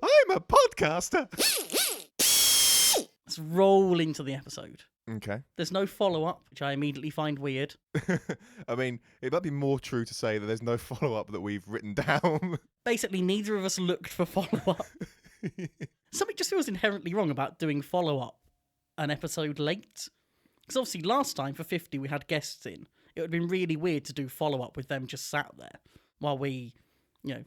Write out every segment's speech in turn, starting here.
I'm a podcaster. Let's roll into the episode. Okay. There's no follow-up, which I immediately find weird. I mean, it might be more true to say that there's no follow-up that we've written down. Basically, neither of us looked for follow-up. Something just feels inherently wrong about doing follow-up an episode late. Because obviously last time for 50 we had guests in. It would have been really weird to do follow-up with them just sat there while we,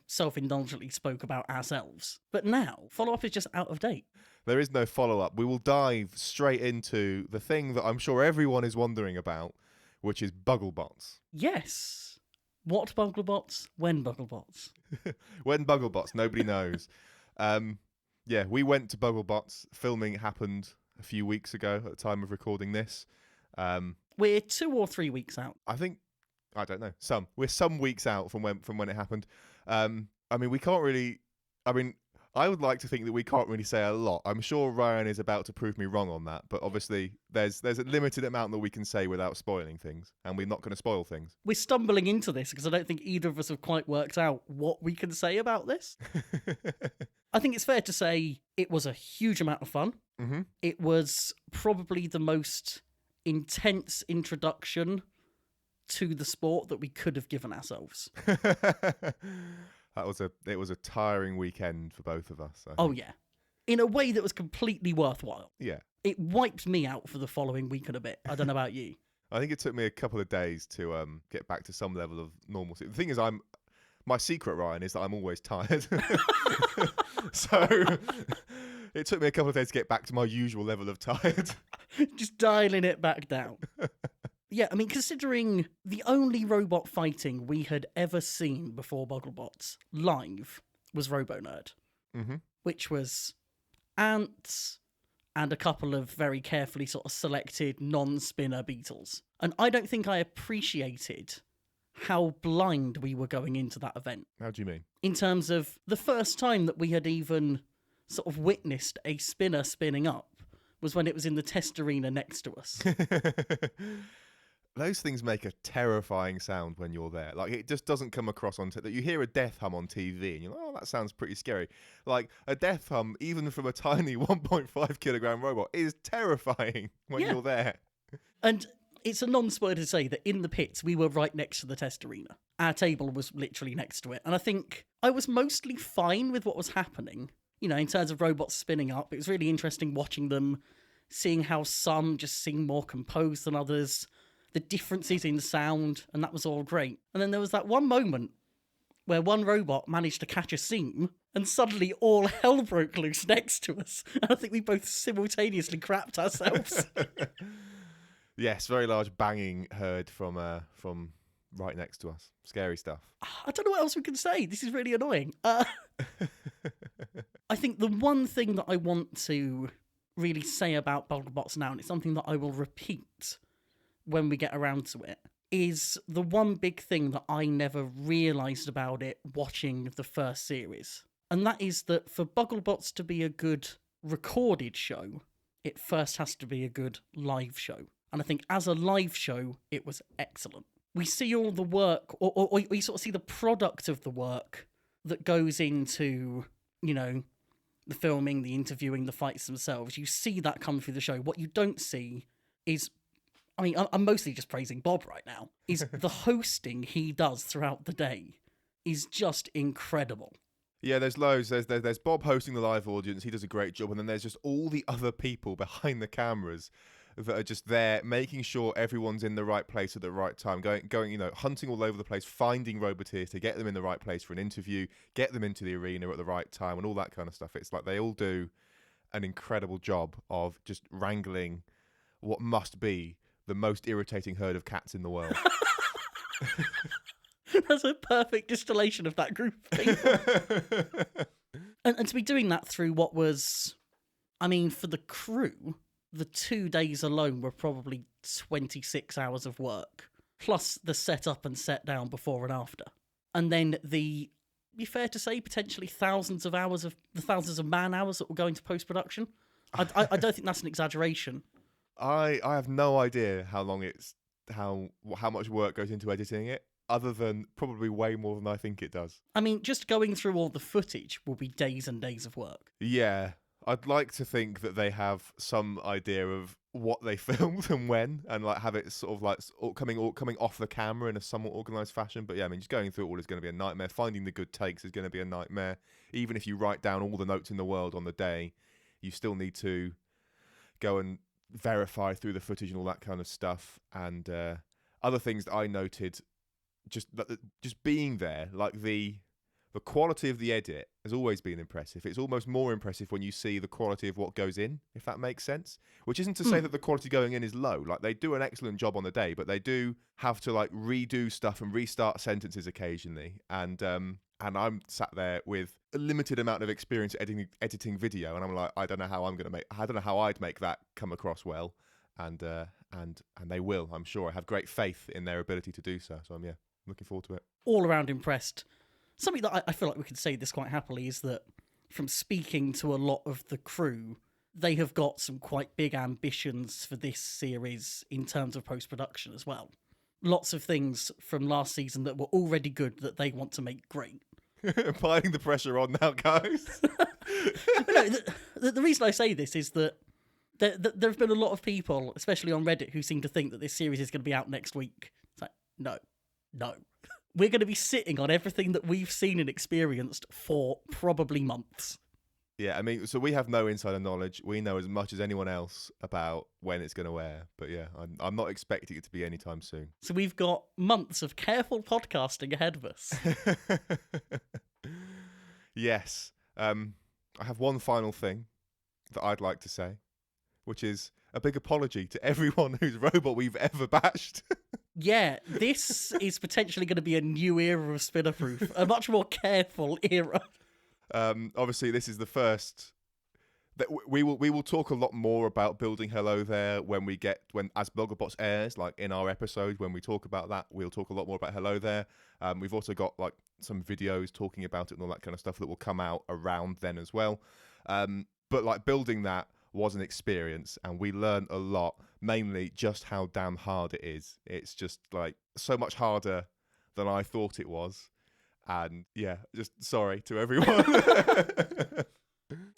self-indulgently spoke about ourselves. But now, follow-up is just out of date. There is no follow-up. We will dive straight into the thing that I'm sure everyone is wondering about, which is Bugglebots. Yes. What Bugglebots? When Bugglebots? When Bugglebots? Nobody knows. We went to Bugglebots. Filming happened a few weeks ago at the time of recording this. We're 2 or 3 weeks out. I don't know. We're some weeks out from when it happened. We can't really. I would like to think that we can't really say a lot. I'm sure Ryan is about to prove me wrong on that, but obviously there's a limited amount that we can say without spoiling things, and we're not going to spoil things. We're stumbling into this because I don't think either of us have quite worked out what we can say about this. I think it's fair to say it was a huge amount of fun. Mm-hmm. It was probably the most intense introduction to the sport that we could have given ourselves. It was a tiring weekend for both of us. Oh yeah, in a way that was completely worthwhile. Yeah, it wiped me out for the following week and a bit. I don't know about you. I think it took me a couple of days to get back to some level of normalcy. The thing is, my secret, Ryan, is that I'm always tired. So it took me a couple of days to get back to my usual level of tired. Just dialing it back down. Yeah, considering the only robot fighting we had ever seen before Bugglebots live was RoboNerd, mm-hmm. which was ants and a couple of very carefully sort of selected non-spinner beetles. And I don't think I appreciated how blind we were going into that event. How do you mean? In terms of the first time that we had even sort of witnessed a spinner spinning up was when it was in the test arena next to us. Those things make a terrifying sound when you're there. Like, it just doesn't come across on that. You hear a death hum on TV and you're like, oh, that sounds pretty scary. Like, a death hum, even from a tiny 1.5 kilogram robot, is terrifying when you're there. And it's a non-spoiler to say that in the pits, we were right next to the test arena. Our table was literally next to it. And I think I was mostly fine with what was happening. In terms of robots spinning up, it was really interesting watching them, seeing how some just seem more composed than others, the differences in sound, and that was all great. And then there was that one moment where one robot managed to catch a seam, and suddenly all hell broke loose next to us. And I think we both simultaneously crapped ourselves. Yes, very large banging heard from right next to us. Scary stuff. I don't know what else we can say. This is really annoying. I think the one thing that I want to really say about Bugglebots now, and it's something that I will repeat when we get around to it, is the one big thing that I never realised about it watching the first series. And that is that for Bugglebots to be a good recorded show, it first has to be a good live show. And I think as a live show, it was excellent. We see all the work, or we sort of see the product of the work that goes into, the filming, the interviewing, the fights themselves. You see that come through the show. What you don't see is, I'm mostly just praising Bob right now, is the hosting he does throughout the day is just incredible. Yeah, there's loads. There's Bob hosting the live audience. He does a great job. And then there's just all the other people behind the cameras that are just there, making sure everyone's in the right place at the right time, going, hunting all over the place, finding roboteers to get them in the right place for an interview, get them into the arena at the right time, and all that kind of stuff. It's like they all do an incredible job of just wrangling what must be the most irritating herd of cats in the world. That's a perfect distillation of that group of people. and to be doing that through what was, for the crew, the 2 days alone were probably 26 hours of work, plus the set up and set down before and after. And then be fair to say, potentially thousands of man hours that will go into post-production. I don't think that's an exaggeration. I have no idea how long how much work goes into editing it. other than probably way more than I think it does. I mean, just going through all the footage will be days and days of work. Yeah, I'd like to think that they have some idea of what they filmed and when, and like have it sort of like coming off the camera in a somewhat organised fashion. But yeah, I mean, just going through it all is going to be a nightmare. Finding the good takes is going to be a nightmare. Even if you write down all the notes in the world on the day, you still need to go and verify through the footage and all that kind of stuff. And other things that I noted, just being there, like the quality of the edit has always been impressive. It's almost more impressive when you see the quality of what goes in, if that makes sense. Which isn't to say that the quality going in is low. Like, they do an excellent job on the day, but they do have to like redo stuff and restart sentences occasionally. And I'm sat there with a limited amount of experience editing video, and I'm like, I don't know how I'd make that come across well. And they will, I'm sure. I have great faith in their ability to do so. So I'm looking forward to it. All around impressed. Something that I feel like we can say this quite happily is that from speaking to a lot of the crew, they have got some quite big ambitions for this series in terms of post-production as well. Lots of things from last season that were already good that they want to make great. Applying the pressure on now, guys. No, the reason I say this is that there have been a lot of people, especially on Reddit, who seem to think that this series is going to be out next week. It's like, no. We're going to be sitting on everything that we've seen and experienced for probably months. Yeah, I mean, so we have no insider knowledge. We know as much as anyone else about when it's going to air. But yeah, I'm not expecting it to be anytime soon. So we've got months of careful podcasting ahead of us. Yes. I have one final thing that I'd like to say, which is a big apology to everyone whose robot we've ever bashed. Yeah, this is potentially going to be a new era of Spinnerproof, a much more careful era. Obviously, this is the first. That we will talk a lot more about building Hello There as Bogobots airs, like in our episode when we talk about that. We'll talk a lot more about Hello There. We've also got like some videos talking about it and all that kind of stuff that will come out around then as well. But like building that was an experience, and we learned a lot, mainly just how damn hard it is. It's just like so much harder than I thought it was. And yeah, just sorry to everyone.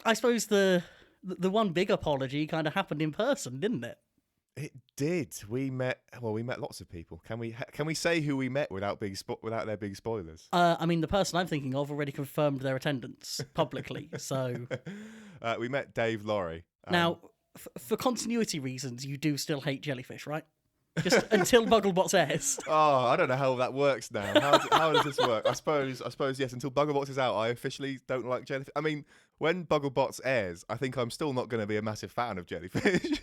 I suppose the one big apology kind of happened in person, didn't it? It did. We met lots of people. Can we say who we met without there being spoilers? I mean, the person I'm thinking of already confirmed their attendance publicly, so... We met Dave Laurie. Now, for continuity reasons, you do still hate jellyfish, right? Just until Bugglebots airs. Oh, I don't know how that works now. How does this work? I suppose yes. Until Bugglebots is out, I officially don't like jellyfish. I mean, when Bugglebots airs, I think I'm still not going to be a massive fan of jellyfish.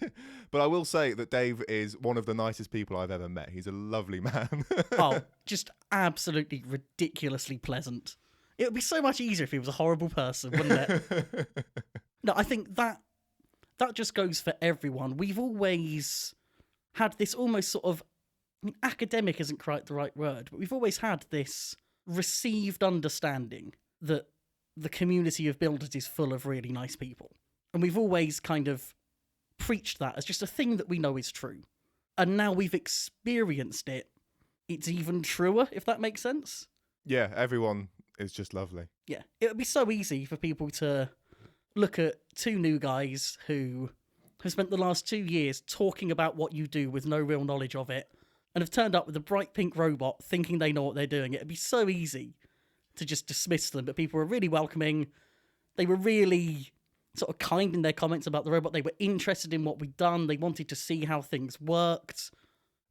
But I will say that Dave is one of the nicest people I've ever met. He's a lovely man. Oh, just absolutely ridiculously pleasant. It would be so much easier if he was a horrible person, wouldn't it? No, I think that just goes for everyone. We've always had this almost sort of, I mean, academic isn't quite the right word, but we've always had this received understanding that the community of builders is full of really nice people. And we've always kind of preached that as just a thing that we know is true. And now we've experienced it, it's even truer, if that makes sense. Yeah, everyone is just lovely. Yeah, it would be so easy for people to look at two new guys who have spent the last 2 years talking about what you do with no real knowledge of it, and have turned up with a bright pink robot thinking they know what they're doing. It'd be so easy to just dismiss them, but people were really welcoming. They were really sort of kind in their comments about the robot. They were interested in what we'd done. They wanted to see how things worked.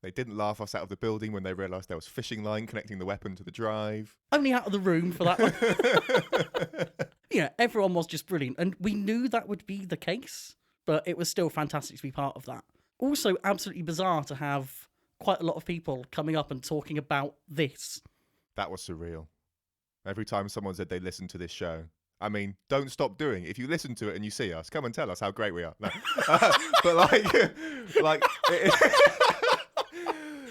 They didn't laugh us out of the building when they realised there was fishing line connecting the weapon to the drive. Only out of the room for that one. Yeah, everyone was just brilliant. And we knew that would be the case, but it was still fantastic to be part of that. Also, absolutely bizarre to have quite a lot of people coming up and talking about this. That was surreal. Every time someone said they listened to this show, I mean, don't stop doing it. If you listen to it and you see us, come and tell us how great we are. No. But like...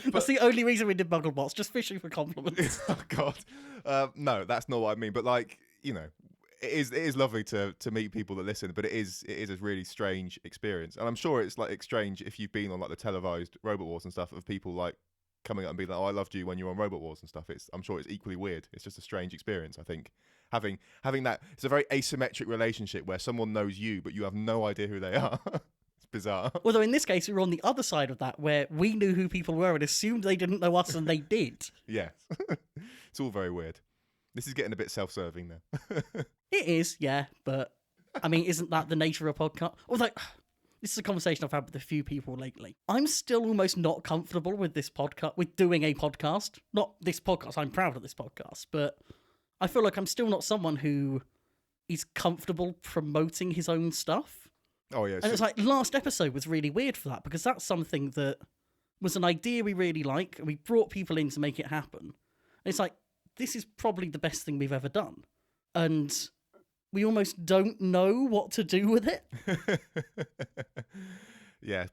That's the only reason we did Bugglebots, just fishing for compliments. Oh, God. No, that's not what I mean. But, like, you know, it is lovely to meet people that listen, but it is a really strange experience. And I'm sure it's, like, strange if you've been on, like, the televised Robot Wars and stuff of people, like, coming up and being like, "Oh, I loved you when you were on Robot Wars" and stuff. I'm sure it's equally weird. It's just a strange experience. I think having that, it's a very asymmetric relationship where someone knows you but you have no idea who they are. It's bizarre. Although in this case, we were on the other side of that, where we knew who people were and assumed they didn't know us, and they did. Yes. It's all very weird. This is getting a bit self-serving now. It is, yeah, but I mean, isn't that the nature of a podcast? Although, this is a conversation I've had with a few people lately. I'm still almost not comfortable with this podcast, with doing a podcast. Not this podcast, I'm proud of this podcast, but I feel like I'm still not someone who is comfortable promoting his own stuff. Oh, yeah. And it's like, last episode was really weird for that, because that's something that was an idea we really like, and we brought people in to make it happen. And it's like, this is probably the best thing we've ever done. And we almost don't know what to do with it. Yeah,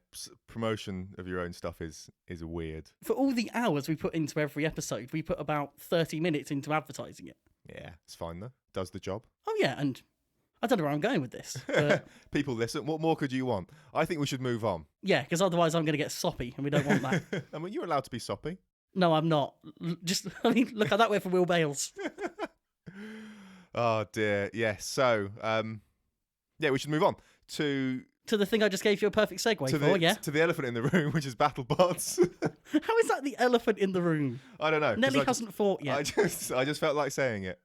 promotion of your own stuff is weird. For all the hours we put into every episode, we put about 30 minutes into advertising it. Yeah, it's fine though. Does the job. Oh yeah, and I don't know where I'm going with this. But People listen. What more could you want? I think we should move on. yeah, because otherwise I'm going to get soppy, and we don't want that. I mean, you're allowed to be soppy. No, I'm not. I mean, look how that went for Will Bales. Oh dear. Yes. So, yeah, we should move on to To the thing I just gave you a perfect segue for, yeah? to the elephant in the room, which is BattleBots. How is that the elephant in the room? I don't know. 'cause Nelly hasn't fought yet. I just felt like saying it.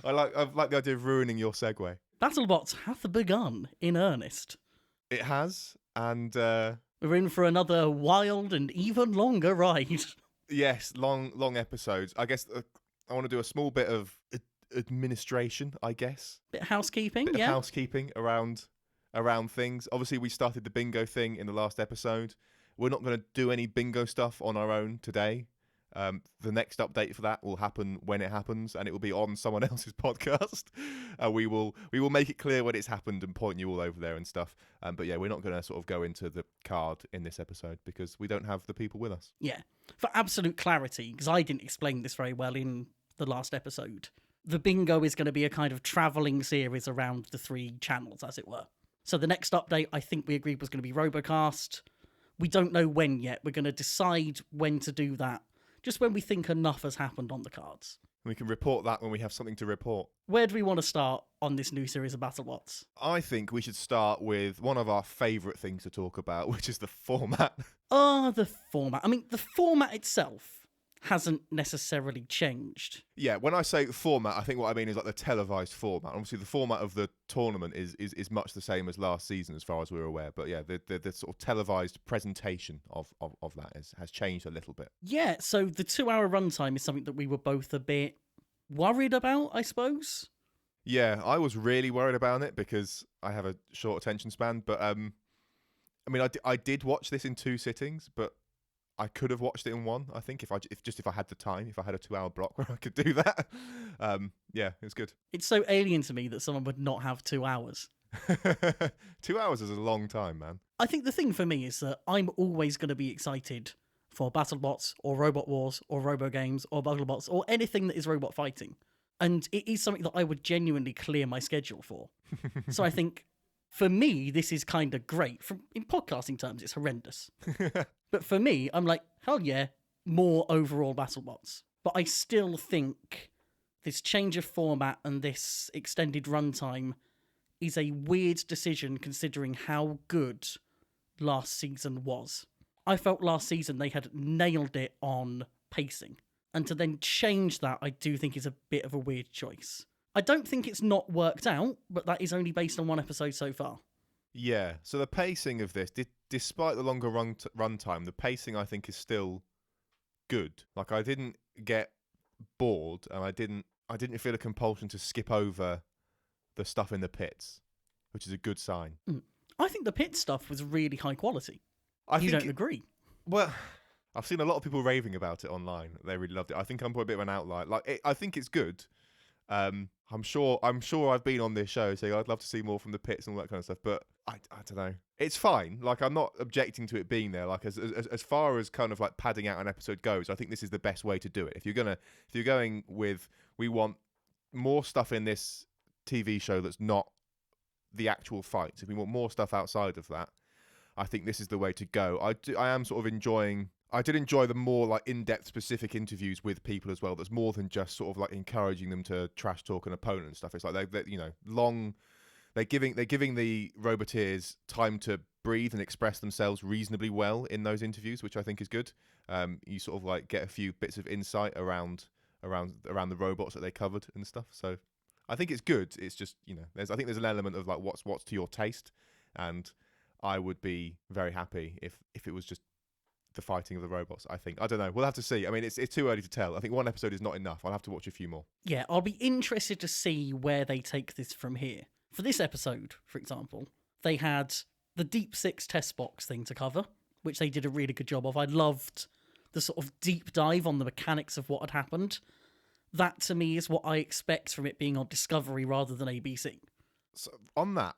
I like the idea of ruining your segue. BattleBots hath begun in earnest. It has, and We're in for another wild and even longer ride. yes, long episodes. I guess I want to do a small bit of administration. I guess Bit of housekeeping, bit yeah? of housekeeping around things. Obviously, we started the bingo thing in the last episode. We're not going to do any bingo stuff on our own today. The next update for that will happen when it happens, and it will be on someone else's podcast. We will make it clear when it's happened and point you all over there and stuff. But yeah, we're not going to sort of go into the card in this episode because we don't have the people with us. Yeah. For absolute clarity, because I didn't explain this very well in the last episode, the bingo is going to be a kind of travelling series around the 3 channels, as it were. So the next update, I think we agreed, was going to be Robocast. We don't know when yet. We're going to decide when to do that, just when we think enough has happened on the cards. We can report that when we have something to report. Where do we want to start on this new series of BattleBots? I think we should start with one of our favourite things to talk about, which is the format. The format. I mean, the format itself hasn't necessarily changed. Yeah, when I say format, I think what I mean is like the televised format. Obviously, the format of the tournament is much the same as last season, as far as we're aware. But yeah, the sort of televised presentation of that has changed a little bit. Yeah, so the 2-hour runtime is something that we were both a bit worried about, I suppose. Yeah, I was really worried about it because I have a short attention span. But I mean, I did watch this in 2 sittings, but I could have watched it in 1. I think if I had the time, if I had a 2-hour block where I could do that. Yeah, it was good. It's so alien to me that someone would not have 2 hours. 2 hours is a long time, man. I think the thing for me is that I'm always going to be excited for BattleBots or Robot Wars or Robo Games or BattleBots or anything that is robot fighting. And it is something that I would genuinely clear my schedule for. So I think, for me, this is kind of great. In podcasting terms, it's horrendous. But for me, I'm like, hell yeah, more overall BattleBots. But I still think this change of format and this extended runtime is a weird decision considering how good last season was. I felt last season they had nailed it on pacing. And to then change that, I do think is a bit of a weird choice. I don't think it's not worked out, but that is only based on 1 episode so far. Yeah, so the pacing of this, despite the longer runtime, the pacing I think is still good. Like I didn't get bored, and I didn't feel a compulsion to skip over the stuff in the pits, which is a good sign. I think the pit stuff was really high quality. You don't agree? Well, I've seen a lot of people raving about it online. They really loved it. I think I'm a bit of an outlier. I think it's good. I'm sure I've been on this show saying I'd love to see more from the pits and all that kind of stuff, but I don't know. It's fine. Like I'm not objecting to it being there. Like as far as kind of like padding out an episode goes, I think this is the best way to do it. If you're going with we want more stuff in this TV show that's not the actual fights. If we want more stuff outside of that, I think this is the way to go. I am sort of enjoying. I did enjoy the more like in-depth specific interviews with people as well. That's more than just sort of like encouraging them to trash talk an opponent and stuff. It's like they you know, long. They're giving the Roboteers time to breathe and express themselves reasonably well in those interviews, which I think is good. You sort of like get a few bits of insight around the robots that they covered and stuff. So I think it's good. It's just, you know, I think there's an element of like what's to your taste, and I would be very happy if it was just the fighting of the robots. I think, I don't know. We'll have to see. I mean, it's too early to tell. I think one episode is not enough. I'll have to watch a few more. Yeah, I'll be interested to see where they take this from here. For this episode, for example, they had the Deep Six test box thing to cover, which they did a really good job of. I loved the sort of deep dive on the mechanics of what had happened. That, to me, is what I expect from it being on Discovery rather than ABC. So on that,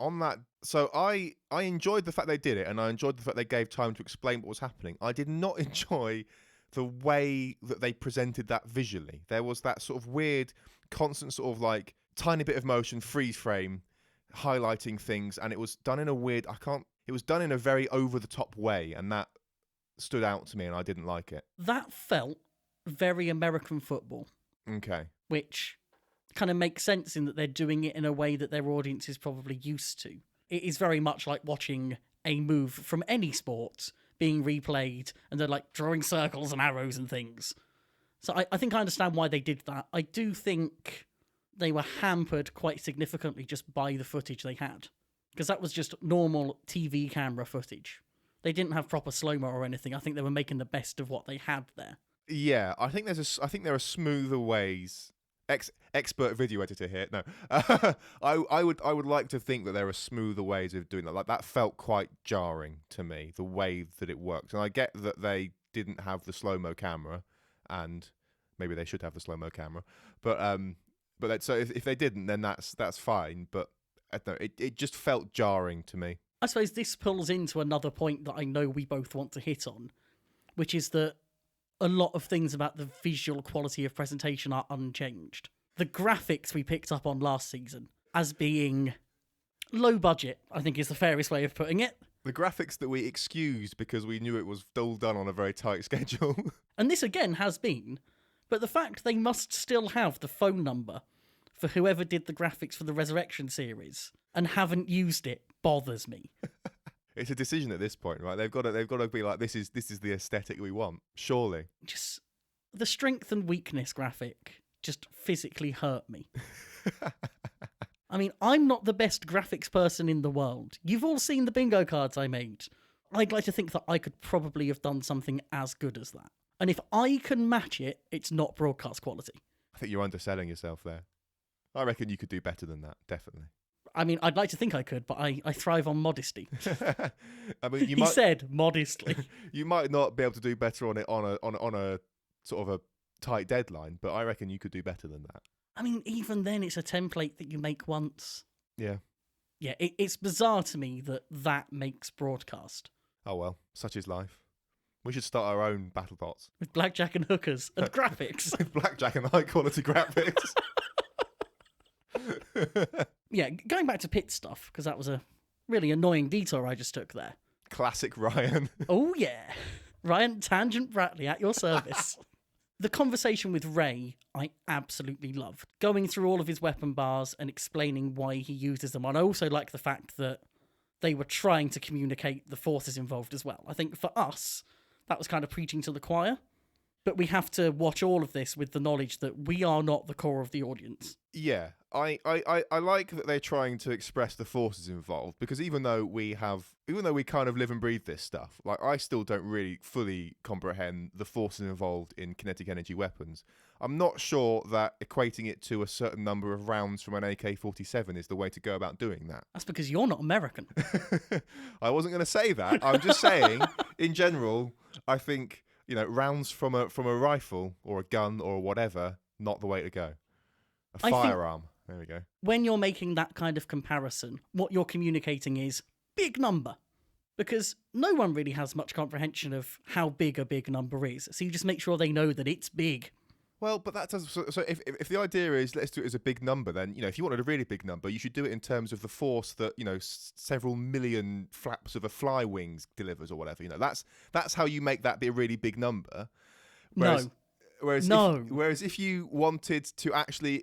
so I enjoyed the fact they did it, and I enjoyed the fact they gave time to explain what was happening. I did not enjoy the way that they presented that visually. There was that sort of weird, constant sort of like tiny bit of motion, freeze frame, highlighting things, and it was done in a weird, it was done in a very over-the-top way, and that stood out to me, and I didn't like it. That felt very American football. Okay. Which kind of makes sense in that they're doing it in a way that their audience is probably used to. It is very much like watching a move from any sport being replayed, and they're like drawing circles and arrows and things. So I think I understand why they did that. I do think they were hampered quite significantly just by the footage they had, because that was just normal TV camera footage. They didn't have proper slow-mo or anything. I think they were making the best of what they had there. Yeah, I think there are smoother ways. Expert video editor here. No, I would like to think that there are smoother ways of doing that. Like, that felt quite jarring to me, the way that it worked. And I get that they didn't have the slow-mo camera, and maybe they should have the slow-mo camera. But so if they didn't, then that's fine. But I don't know, it just felt jarring to me. I suppose this pulls into another point that I know we both want to hit on, which is that a lot of things about the visual quality of presentation are unchanged. The graphics we picked up on last season as being low budget, I think is the fairest way of putting it. The graphics that we excused because we knew it was all done on a very tight schedule. And this again has been, but the fact they must still have the phone number for whoever did the graphics for the Resurrection series and haven't used it bothers me. It's a decision at this point, right? They've got to be like, this is the aesthetic we want, surely. Just the strength and weakness graphic just physically hurt me. I mean, I'm not the best graphics person in the world. You've all seen the bingo cards I made. I'd like to think that I could probably have done something as good as that. And if I can match it, it's not broadcast quality. I think you're underselling yourself there. I reckon you could do better than that, definitely. I mean, I'd like to think I could, but I thrive on modesty. I mean, He said modestly. You might not be able to do better on it on a sort of a tight deadline, but I reckon you could do better than that. I mean, even then, it's a template that you make once. Yeah. Yeah, it's bizarre to me that makes broadcast. Oh well, such is life. We should start our own battle bots. With blackjack and hookers and graphics. With blackjack and high quality graphics. Yeah, going back to pit stuff, because that was a really annoying detour I just took there. Classic Ryan. Oh yeah. Ryan Tangent Bratley at your service. The conversation with Ray, I absolutely loved. Going through all of his weapon bars and explaining why he uses them. And I also like the fact that they were trying to communicate the forces involved as well. I think for us, that was kind of preaching to the choir. But we have to watch all of this with the knowledge that we are not the core of the audience. Yeah, I like that they're trying to express the forces involved, because even though we kind of live and breathe this stuff, like, I still don't really fully comprehend the forces involved in kinetic energy weapons. I'm not sure that equating it to a certain number of rounds from an AK-47 is the way to go about doing that. That's because you're not American. I wasn't going to say that. I'm just saying, in general, I think, rounds from a rifle or a gun or whatever, not the way to go. A firearm. There we go. When you're making that kind of comparison, what you're communicating is big number. Because no one really has much comprehension of how big a big number is. So you just make sure they know that it's big. Well, but that does. So if the idea is let's do it as a big number, then if you wanted a really big number, you should do it in terms of the force that several million flaps of a fly wings delivers or whatever. That's how you make that be a really big number. Whereas, No. Whereas No. if you wanted to actually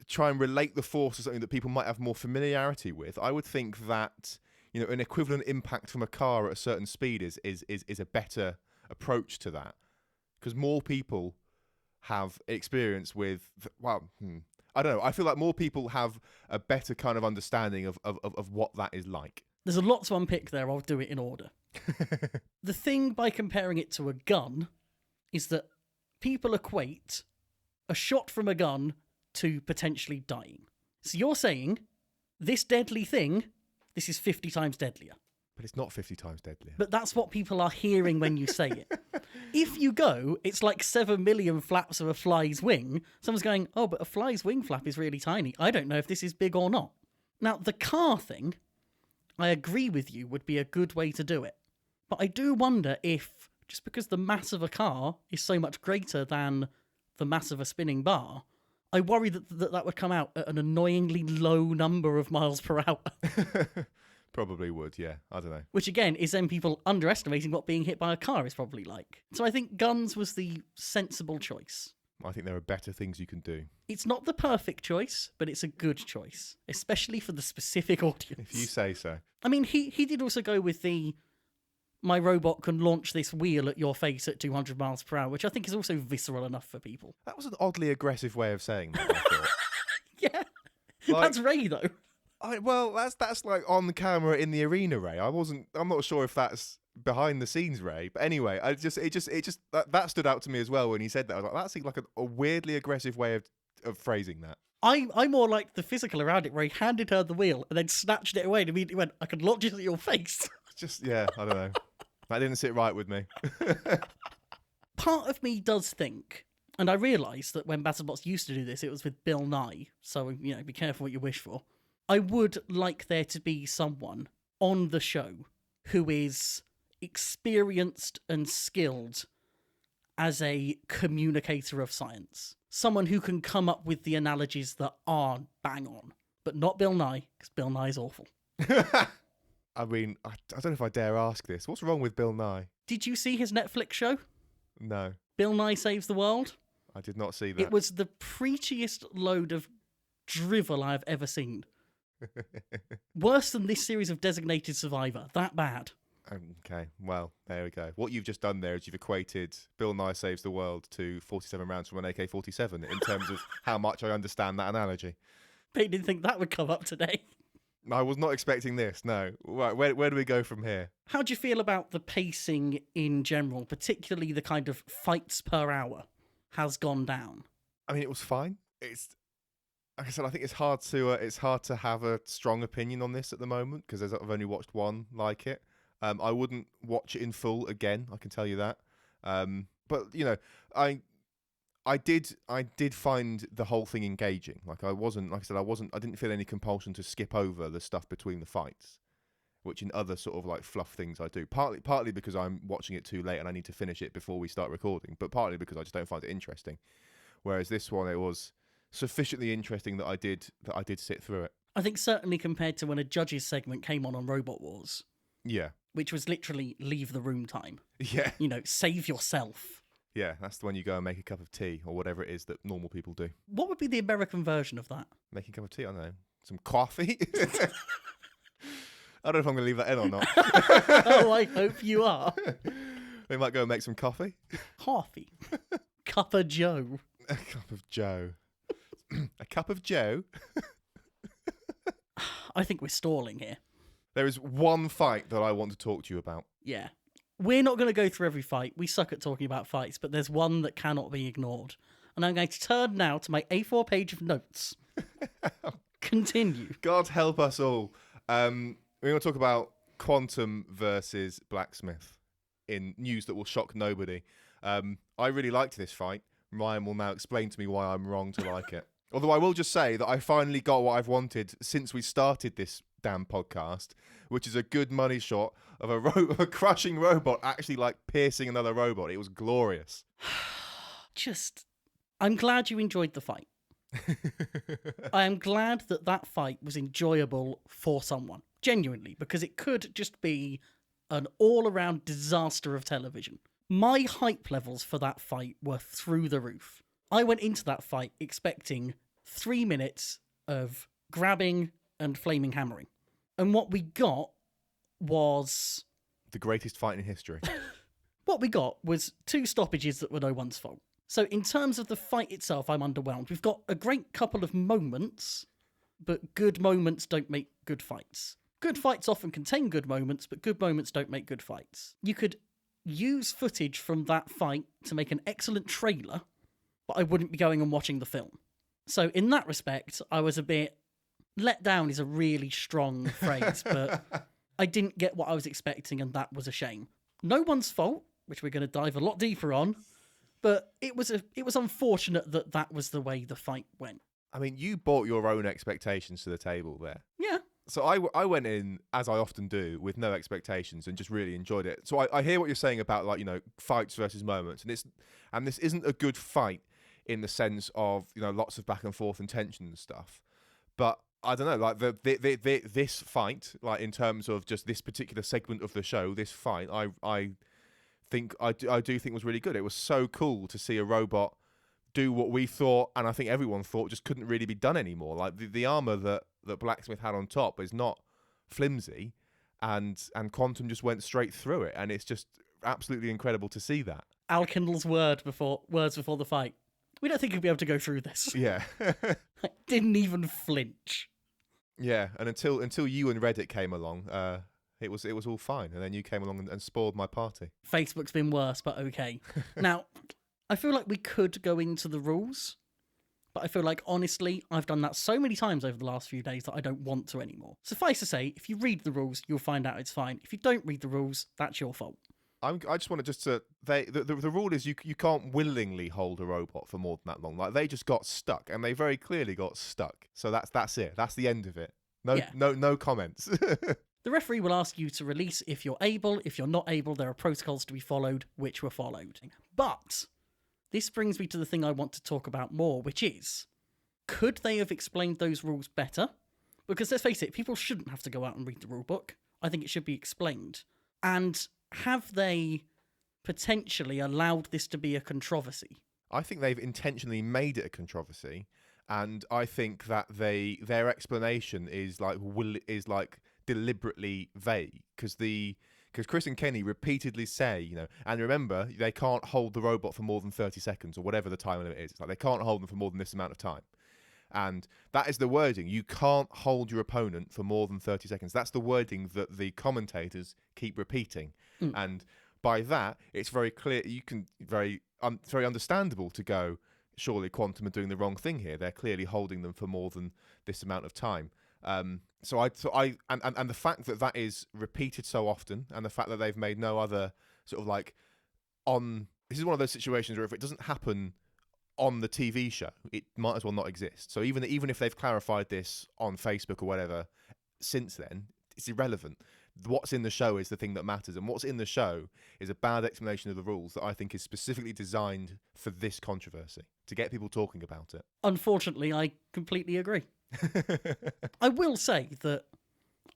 try and relate the force to something that people might have more familiarity with, I would think that an equivalent impact from a car at a certain speed is a better approach to that. Because more people have experience with, I don't know. I feel like more people have a better kind of understanding of what that is like. There's a lot to unpick there. I'll do it in order. The thing by comparing it to a gun is that people equate a shot from a gun to potentially dying. So you're saying this deadly thing, this is 50 times deadlier. But it's not 50 times deadlier. But that's what people are hearing when you say it. If you go, it's like 7 million flaps of a fly's wing, someone's going, oh, but a fly's wing flap is really tiny. I don't know if this is big or not. Now, the car thing, I agree with you, would be a good way to do it. But I do wonder if, just because the mass of a car is so much greater than the mass of a spinning bar, I worry that would come out at an annoyingly low number of miles per hour. Probably would, yeah. I don't know. Which again is then people underestimating what being hit by a car is probably like. So I think guns was the sensible choice. I think there are better things you can do. It's not the perfect choice, but it's a good choice, especially for the specific audience. If you say so. I mean, he did also go with my robot can launch this wheel at your face at 200 miles per hour, which I think is also visceral enough for people. That was an oddly aggressive way of saying that, I thought. Yeah. Like, that's Ray, though. Well, that's like on the camera in the arena, Ray. I'm not sure if that's behind the scenes, Ray. But anyway, that stood out to me as well when he said that. I was like, that seemed like a weirdly aggressive way of phrasing that. I more like the physical around it, where he handed her the wheel and then snatched it away and immediately went, I can launch it at your face. I don't know. That didn't sit right with me. Part of me does think, and I realise that when BattleBots used to do this, it was with Bill Nye, so, be careful what you wish for. I would like there to be someone on the show who is experienced and skilled as a communicator of science. Someone who can come up with the analogies that are bang on. But not Bill Nye, because Bill Nye's awful. I mean, I don't know if I dare ask this. What's wrong with Bill Nye? Did you see his Netflix show? No. Bill Nye Saves the World? I did not see that. It was the preachiest load of drivel I've ever seen. Worse than this series of Designated Survivor. That bad. Okay, well, there we go. What you've just done there is you've equated Bill Nye Saves the World to 47 rounds from an AK-47 in terms of how much I understand that analogy. But you didn't think that would come up today. I was not expecting this, no. Right, where do we go from here? How do you feel about the pacing in general, particularly the kind of fights per hour has gone down? I mean, it was fine. Like I said, I think it's hard to have a strong opinion on this at the moment because I've only watched one like it. I wouldn't watch it in full again. I can tell you that. But I did find the whole thing engaging. I didn't feel any compulsion to skip over the stuff between the fights, which in other sort of like fluff things I do. Partly because I'm watching it too late and I need to finish it before we start recording, but partly because I just don't find it interesting. Whereas this one, it was sufficiently interesting that I did sit through it. I think certainly compared to when a judges segment came on Robot Wars. Yeah. Which was literally leave the room time. Yeah. Save yourself. Yeah, that's the one you go and make a cup of tea or whatever it is that normal people do. What would be the American version of that? Making a cup of tea? I don't know. Some coffee? I don't know if I'm going to leave that in or not. Oh, I hope you are. We might go and make some coffee. Coffee. Cup of Joe. A cup of Joe. A cup of Joe? I think we're stalling here. There is one fight that I want to talk to you about. Yeah. We're not going to go through every fight. We suck at talking about fights, but there's one that cannot be ignored. And I'm going to turn now to my A4 page of notes. Continue. God help us all. We're going to talk about Quantum versus Blacksmith in news that will shock nobody. I really liked this fight. Ryan will now explain to me why I'm wrong to like it. Although I will just say that I finally got what I've wanted since we started this damn podcast, which is a good money shot of a crushing robot actually like piercing another robot. It was glorious. I'm glad you enjoyed the fight. I am glad that that fight was enjoyable for someone, genuinely, because it could just be an all-around disaster of television. My hype levels for that fight were through the roof. I went into that fight expecting 3 minutes of grabbing and flaming hammering. And what we got was... the greatest fight in history. What we got was 2 stoppages that were no one's fault. So in terms of the fight itself, I'm underwhelmed. We've got a great couple of moments, but good moments don't make good fights. Good fights often contain good moments, but good moments don't make good fights. You could use footage from that fight to make an excellent trailer, but I wouldn't be going and watching the film. So in that respect, I was a bit... let down is a really strong phrase, but I didn't get what I was expecting, and that was a shame. No one's fault, which we're going to dive a lot deeper on, but it was unfortunate that that was the way the fight went. I mean, you brought your own expectations to the table there. Yeah. So I went in, as I often do, with no expectations and just really enjoyed it. So I hear what you're saying about, like, you know, fights versus moments. And this isn't a good fight in the sense of, you know, lots of back and forth and tension and stuff. But I don't know, like this fight, like in terms of just this particular segment of the show, this fight, I do think was really good. It was so cool to see a robot do what we thought, and I think everyone thought just couldn't really be done anymore. Like the armor that Blacksmith had on top is not flimsy, and Quantum just went straight through it, and it's just absolutely incredible to see that. Al Kindle's words before the fight. We don't think he'll be able to go through this. Yeah. Didn't even flinch. Yeah, and until you and Reddit came along, it was all fine, and then you came along and spoiled my party. Facebook's been worse, but okay. Now, I feel like we could go into the rules, but I feel like, honestly, I've done that so many times over the last few days that I don't want to anymore. Suffice to say, if you read the rules, you'll find out it's fine. If you don't read the rules, that's your fault. I just want to the rule is you can't willingly hold a robot for more than that long. Like, they just got stuck, and they very clearly got stuck. So that's it. That's the end of it. No comments. The referee will ask you to release if you're able. If you're not able, there are protocols to be followed, which were followed. But this brings me to the thing I want to talk about more, which is, could they have explained those rules better? Because let's face it, people shouldn't have to go out and read the rule book. I think it should be explained. And have they potentially allowed this to be a controversy? I think they've intentionally made it a controversy, and I think that their explanation is like deliberately vague, because Chris and Kenny repeatedly say, you know, and remember, they can't hold the robot for more than 30 seconds or whatever the time limit is. It's like they can't hold them for more than this amount of time. And that is the wording. You can't hold your opponent for more than 30 seconds. That's the wording that the commentators keep repeating. And by that, it's very clear. You can very understandable to go, surely Quantum are doing the wrong thing here. They're clearly holding them for more than this amount of time. So the fact that is repeated so often, and the fact that they've made no other sort of like this is one of those situations where if it doesn't happen on the TV show, it might as well not exist. So even if they've clarified this on Facebook or whatever since then, it's irrelevant. What's in the show is the thing that matters, and what's in the show is a bad explanation of the rules that I think is specifically designed for this controversy, to get people talking about it. Unfortunately, I completely agree. I will say that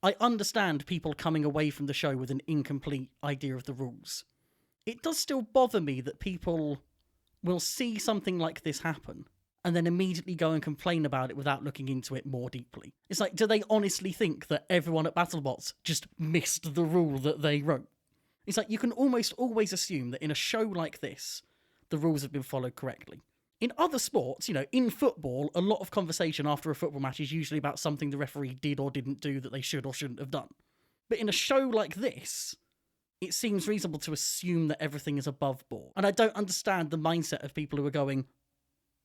I understand people coming away from the show with an incomplete idea of the rules. It does still bother me that people will see something like this happen and then immediately go and complain about it without looking into it more deeply. It's like, do they honestly think that everyone at BattleBots just missed the rule that they wrote? It's like, you can almost always assume that in a show like this, the rules have been followed correctly. In other sports, you know, in football, a lot of conversation after a football match is usually about something the referee did or didn't do that they should or shouldn't have done. But in a show like this, it seems reasonable to assume that everything is above board. And I don't understand the mindset of people who are going,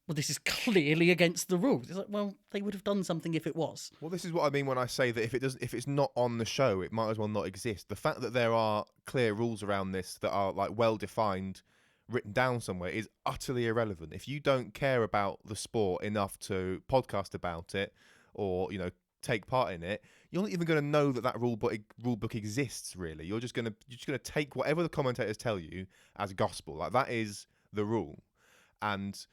well, this is clearly against the rules. It's like, well, they would have done something if it was. Well, this is what I mean when I say that if it's not on the show, it might as well not exist. The fact that there are clear rules around this that are like well defined, written down somewhere, is utterly irrelevant. If you don't care about the sport enough to podcast about it or, you know, take part in it, you're not even going to know that rule book exists. Really, you're just going to take whatever the commentators tell you as gospel. Like, that is the rule. and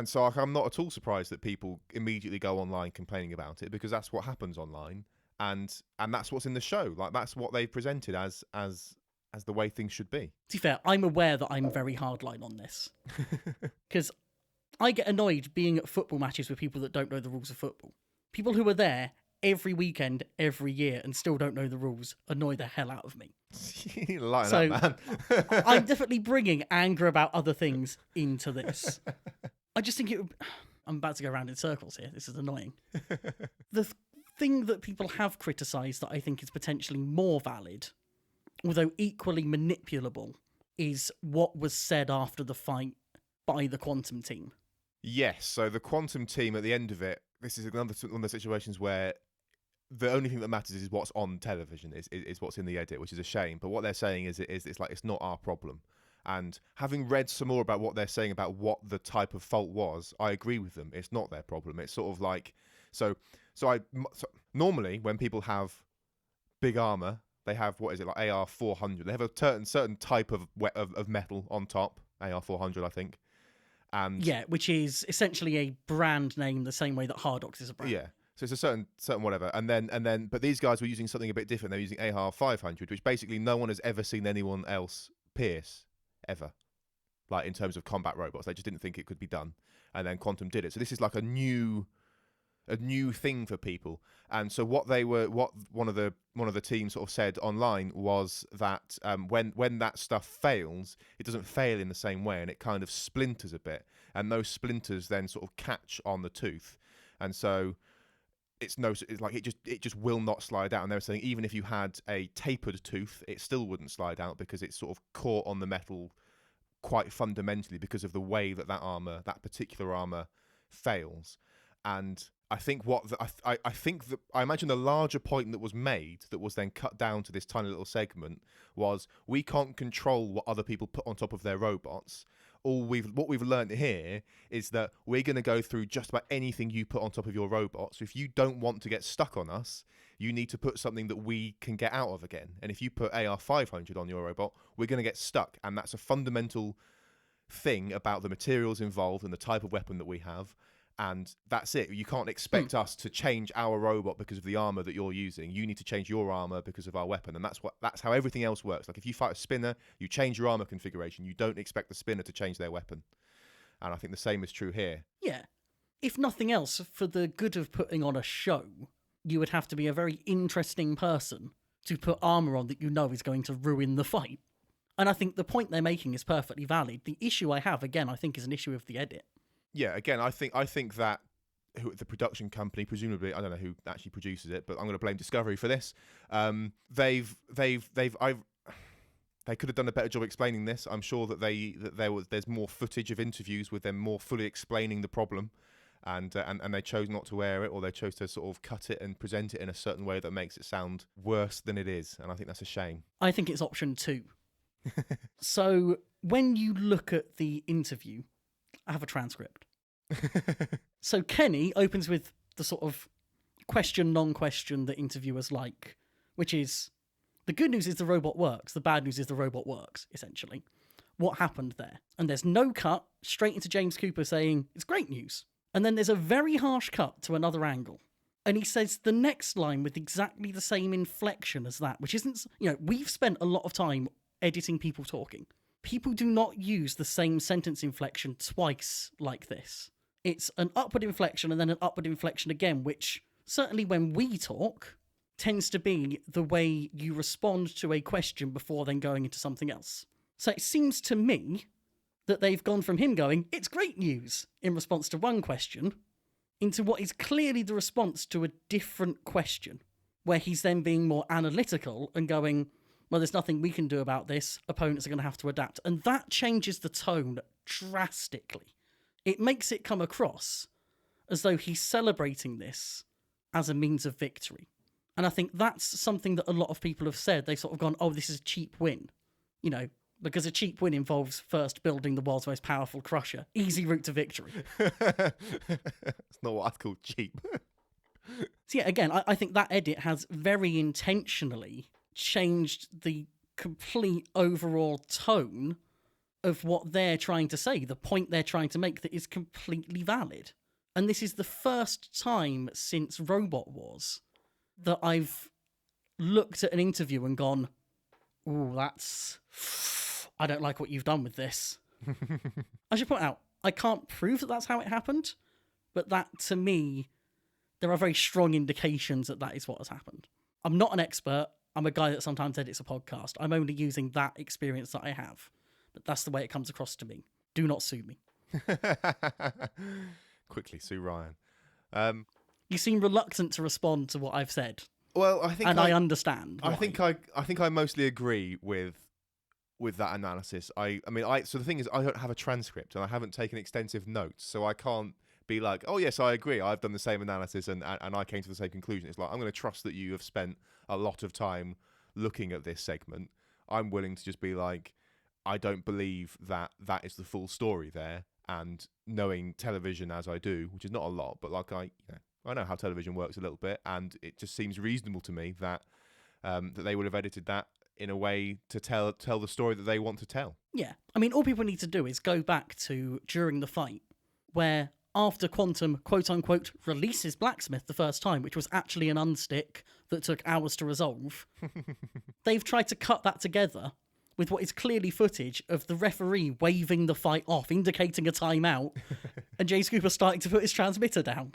so like, I'm not at all surprised that people immediately go online complaining about it, because that's what happens online, and that's what's in the show. Like, that's what they presented as the way things should be. To be fair, I'm aware that I'm very hardline on this because I get annoyed being at football matches with people that don't know the rules of football. People who are there every weekend, every year, and still don't know the rules annoy the hell out of me. Lighten up, man. I'm definitely bringing anger about other things into this. I just think I'm about to go around in circles here. This is annoying. The thing that people have criticised that I think is potentially more valid, although equally manipulable, is what was said after the fight by the Quantum team. Yes, so the Quantum team at the end of it, this is another one of the situations where the only thing that matters is what's on television, is what's in the edit, which is a shame. But what they're saying is it's like, it's not our problem. And having read some more about what they're saying about what the type of fault was, I agree with them. It's not their problem. It's sort of like, so normally when people have big armor, they have, what is it, like AR 400. They have a certain type of metal on top, AR 400, I think. And yeah, which is essentially a brand name, the same way that Hardox is a brand. Yeah, so it's a certain whatever, and then, but these guys were using something a bit different. They're using AR 500, which basically no one has ever seen anyone else pierce ever, like in terms of combat robots. They just didn't think it could be done, and then Quantum did it. So this is like a new thing for people. And so what one of the teams sort of said online was that when that stuff fails, it doesn't fail in the same way, and it kind of splinters a bit, and those splinters then sort of catch on the tooth, and so it's like it just will not slide out. And they were saying even if you had a tapered tooth, it still wouldn't slide out because it's sort of caught on the metal quite fundamentally because of the way that particular armor fails. And I think I imagine the larger point that was made, that was then cut down to this tiny little segment, was we can't control what other people put on top of their robots. What we've learned here is that we're going to go through just about anything you put on top of your robot. So if you don't want to get stuck on us, you need to put something that we can get out of again. And if you put AR 500 on your robot, we're going to get stuck. And that's a fundamental thing about the materials involved and the type of weapon that we have. And that's it. You can't expect us to change our robot because of the armor that you're using. You need to change your armor because of our weapon. And that's how everything else works. Like if you fight a spinner, you change your armor configuration. You don't expect the spinner to change their weapon. And I think the same is true here. Yeah. If nothing else, for the good of putting on a show, you would have to be a very interesting person to put armor on that you know is going to ruin the fight. And I think the point they're making is perfectly valid. The issue I have, again, I think is an issue of the edit. Yeah, again, I think that the production company, presumably, I don't know who actually produces it, but I'm going to blame Discovery for this. They could have done a better job explaining this. I'm sure that there's more footage of interviews with them more fully explaining the problem, and they chose not to air it, or they chose to sort of cut it and present it in a certain way that makes it sound worse than it is, and I think that's a shame. I think it's option 2. So when you look at the interview, I have a transcript. So Kenny opens with the sort of question, non-question that interviewers like, which is, the good news is the robot works, the bad news is the robot works, essentially. What happened there? And there's no cut, straight into James Cooper saying, it's great news. And then there's a very harsh cut to another angle. And he says the next line with exactly the same inflection as that, which isn't, we've spent a lot of time editing people talking. People do not use the same sentence inflection twice like this. It's an upward inflection and then an upward inflection again, which certainly when we talk tends to be the way you respond to a question before then going into something else. So it seems to me that they've gone from him going, it's great news, in response to one question, into what is clearly the response to a different question, where he's then being more analytical and going, well, there's nothing we can do about this. Opponents are going to have to adapt. And that changes the tone drastically. It makes it come across as though he's celebrating this as a means of victory. And I think that's something that a lot of people have said. They've sort of gone, oh, this is a cheap win. Because a cheap win involves first building the world's most powerful crusher. Easy route to victory. It's not what I'd call cheap. So yeah, again, I think that edit has very intentionally changed the complete overall tone of what they're trying to say, the point they're trying to make that is completely valid. And this is the first time since Robot Wars that I've looked at an interview and gone, ooh, I don't like what you've done with this. I should point out, I can't prove that that's how it happened, but that, to me, there are very strong indications that that is what has happened. I'm not an expert. I'm a guy that sometimes edits a podcast. I'm only using that experience that I have. But that's the way it comes across to me. Do not sue me. Quickly, sue Ryan. You seem reluctant to respond to what I've said. Well, I think I understand. I why. think I mostly agree with that analysis. So the thing is, I don't have a transcript and I haven't taken extensive notes, so I can't be like, oh yes, I agree. I've done the same analysis and I came to the same conclusion. It's like, I'm going to trust that you have spent a lot of time looking at this segment. I'm willing to just be like, I don't believe that is the full story there. And knowing television as I do, which is not a lot, but like I know how television works a little bit, and it just seems reasonable to me that that they would have edited that in a way to tell the story that they want to tell. Yeah. I mean, all people need to do is go back to during the fight, where after Quantum, quote-unquote, releases Blacksmith the first time, which was actually an unstick that took hours to resolve, they've tried to cut that together with what is clearly footage of the referee waving the fight off, indicating a timeout, and James Cooper starting to put his transmitter down.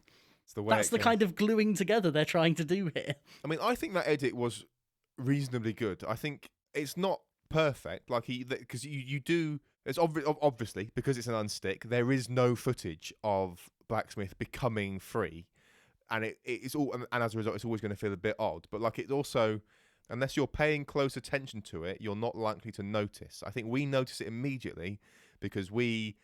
That's the kind of gluing together they're trying to do here. I mean, I think that edit was reasonably good. I think it's not perfect, like because you do. It's obviously because it's an unstick. There is no footage of Blacksmith becoming free, and it's all, and as a result, it's always going to feel a bit odd. But like, it also, unless you're paying close attention to it, you're not likely to notice. I think we notice it immediately because we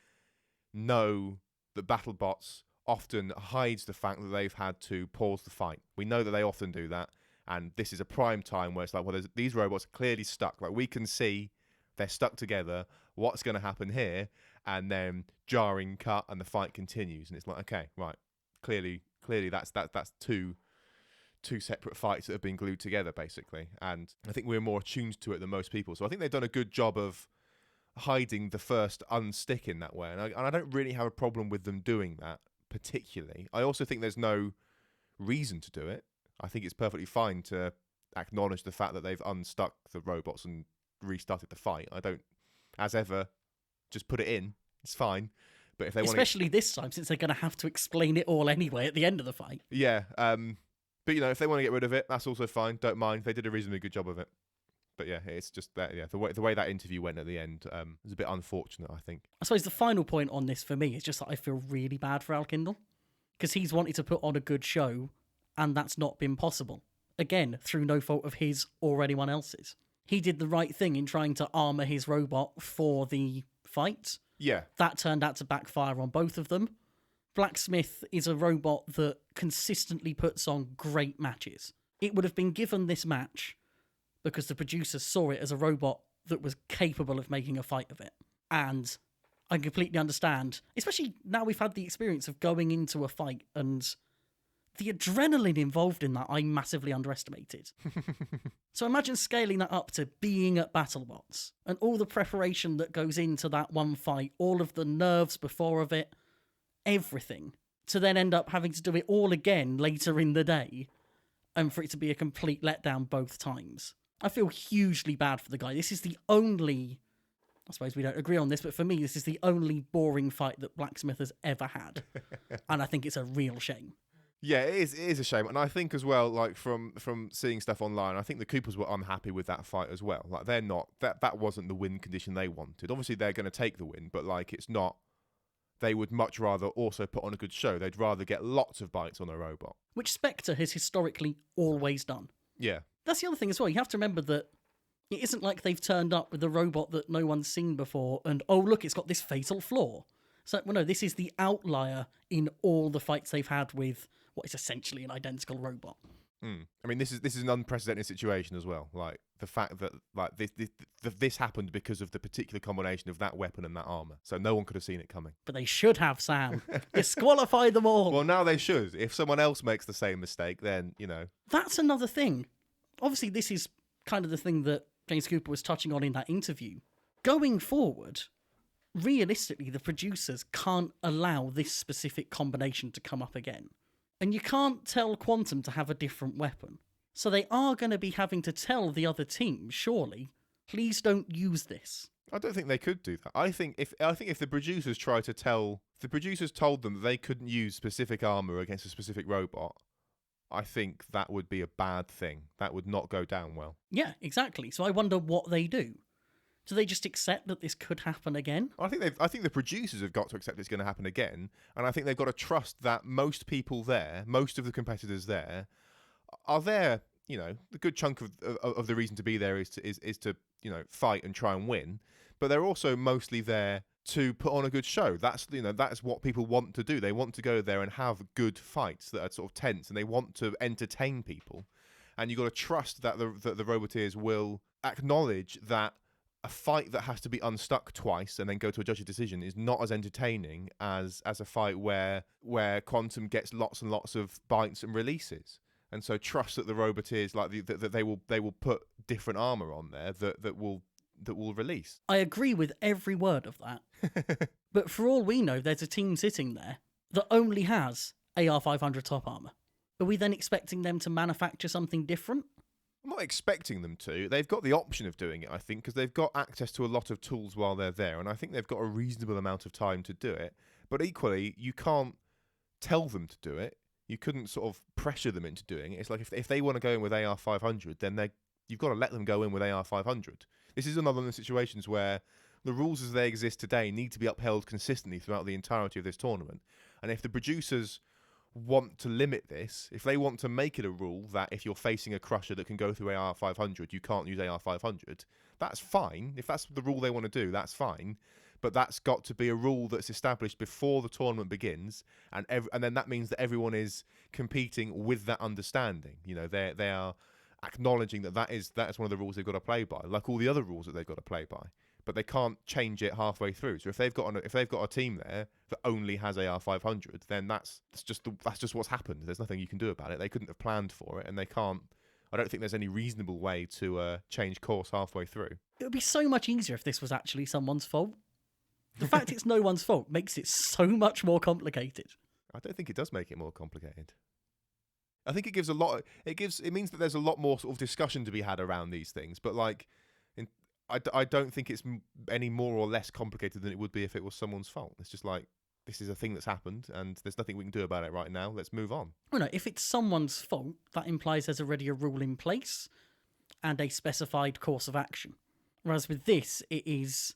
know that BattleBots often hides the fact that they've had to pause the fight. We know that they often do that, and this is a prime time where it's like, well, these robots are clearly stuck. Like, we can see they're stuck together. What's going to happen here? And then jarring cut, and the fight continues, and it's like, okay, right, clearly that's two separate fights that have been glued together, basically. And I think we're more attuned to it than most people. So I think they've done a good job of hiding the first unstick in that way, and I don't really have a problem with them doing that particularly. I also think there's no reason to do it. I think it's perfectly fine to acknowledge the fact that they've unstuck the robots and restarted the fight. I don't, as ever, just put it in. It's fine. But if they especially this time, since they're going to have to explain it all anyway at the end of the fight. Yeah. But if they want to get rid of it, that's also fine. Don't mind. They did a reasonably good job of it. But yeah, it's just that. Yeah, the way that interview went at the end was a bit unfortunate, I think. I suppose the final point on this for me is just that I feel really bad for Al Kindle, because he's wanted to put on a good show, and that's not been possible. Again, through no fault of his or anyone else's. He did the right thing in trying to armour his robot for the fight. Yeah. That turned out to backfire on both of them. Blacksmith is a robot that consistently puts on great matches. It would have been given this match because the producers saw it as a robot that was capable of making a fight of it. And I completely understand, especially now we've had the experience of going into a fight, and the adrenaline involved in that I massively underestimated. So imagine scaling that up to being at BattleBots and all the preparation that goes into that one fight, all of the nerves before of it, everything, to then end up having to do it all again later in the day, and for it to be a complete letdown both times. I feel hugely bad for the guy. This is the only, I suppose we don't agree on this, but for me, this is the only boring fight that Blacksmith has ever had. And I think it's a real shame. Yeah, it is a shame. And I think as well, like from seeing stuff online, I think the Coopers were unhappy with that fight as well. Like, they're not, that wasn't the win condition they wanted. Obviously, they're going to take the win, but like, it's not, they would much rather also put on a good show. They'd rather get lots of bites on a robot. Which Spectre has historically always done. Yeah. That's the other thing as well. You have to remember that it isn't like they've turned up with a robot that no one's seen before and, oh, look, it's got this fatal flaw. So, well, no, this is the outlier in all the fights they've had with what is essentially an identical robot. I mean, this is an unprecedented situation as well. Like, the fact that like this happened because of the particular combination of that weapon and that armor. So no one could have seen it coming. But they should have, Sam. Disqualify them all. Well, now they should. If someone else makes the same mistake, then, That's another thing. Obviously, this is kind of the thing that James Cooper was touching on in that interview. Going forward, realistically, the producers can't allow this specific combination to come up again. And you can't tell Quantum to have a different weapon. So they are going to be having to tell the other team, surely, please don't use this. I don't think they could do that. I think if the producers told them that they couldn't use specific armor against a specific robot, I think that would be a bad thing. That would not go down well. Yeah, exactly. So I wonder what they do. Do they just accept that this could happen again? I think the producers have got to accept it's going to happen again, and I think they've got to trust that most people there, most of the competitors there, are there. You know, the good chunk of the reason to be there is to fight and try and win, but they're also mostly there to put on a good show. That's what people want to do. They want to go there and have good fights that are sort of tense, and they want to entertain people. And you've got to trust that the Roboteers will acknowledge that a fight that has to be unstuck twice and then go to a judge's decision is not as entertaining as a fight where Quantum gets lots and lots of bites and releases. And so trust that the Roboteers, that they will put different armor on there that will release. I agree with every word of that. But for all we know, there's a team sitting there that only has AR-500 top armor. Are we then expecting them to manufacture something different? I'm not expecting them to. They've got the option of doing it, I think, because they've got access to a lot of tools while they're there, and I think they've got a reasonable amount of time to do it. But equally, you can't tell them to do it. You couldn't sort of pressure them into doing it. It's like if they want to go in with AR-500, then you've got to let them go in with AR-500. This is another of the situations where the rules as they exist today need to be upheld consistently throughout the entirety of this tournament. And if the producers want to limit this, if they want to make it a rule that if you're facing a crusher that can go through AR-500, you can't use AR-500, that's fine. If that's the rule they want to do, that's fine. But that's got to be a rule that's established before the tournament begins, and then that means that everyone is competing with that understanding. You know, they are acknowledging that is one of the rules they've got to play by, like all the other rules that they've got to play by. But they can't change it halfway through. So if they've got a team there that only has AR-500, then that's just what's happened. There's nothing you can do about it. They couldn't have planned for it, and they can't. I don't think there's any reasonable way to change course halfway through. It would be so much easier if this was actually someone's fault. The fact it's no one's fault makes it so much more complicated. I don't think it does make it more complicated. I think it gives a lot. It means that there's a lot more sort of discussion to be had around these things. But I don't think it's any more or less complicated than it would be if it was someone's fault. It's just like, this is a thing that's happened, and there's nothing we can do about it right now. Let's move on. Well, no, if it's someone's fault, that implies there's already a rule in place and a specified course of action. Whereas with this, it is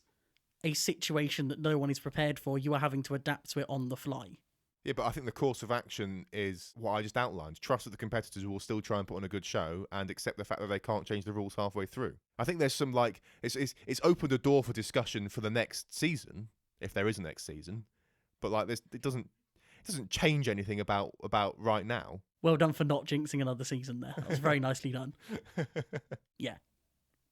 a situation that no one is prepared for. You are having to adapt to it on the fly. Yeah, but I think the course of action is what I just outlined. Trust that the competitors will still try and put on a good show and accept the fact that they can't change the rules halfway through. I think there's some, it's opened a door for discussion for the next season, if there is a next season. But it doesn't change anything about right now. Well done for not jinxing another season there. That was very nicely done. Yeah.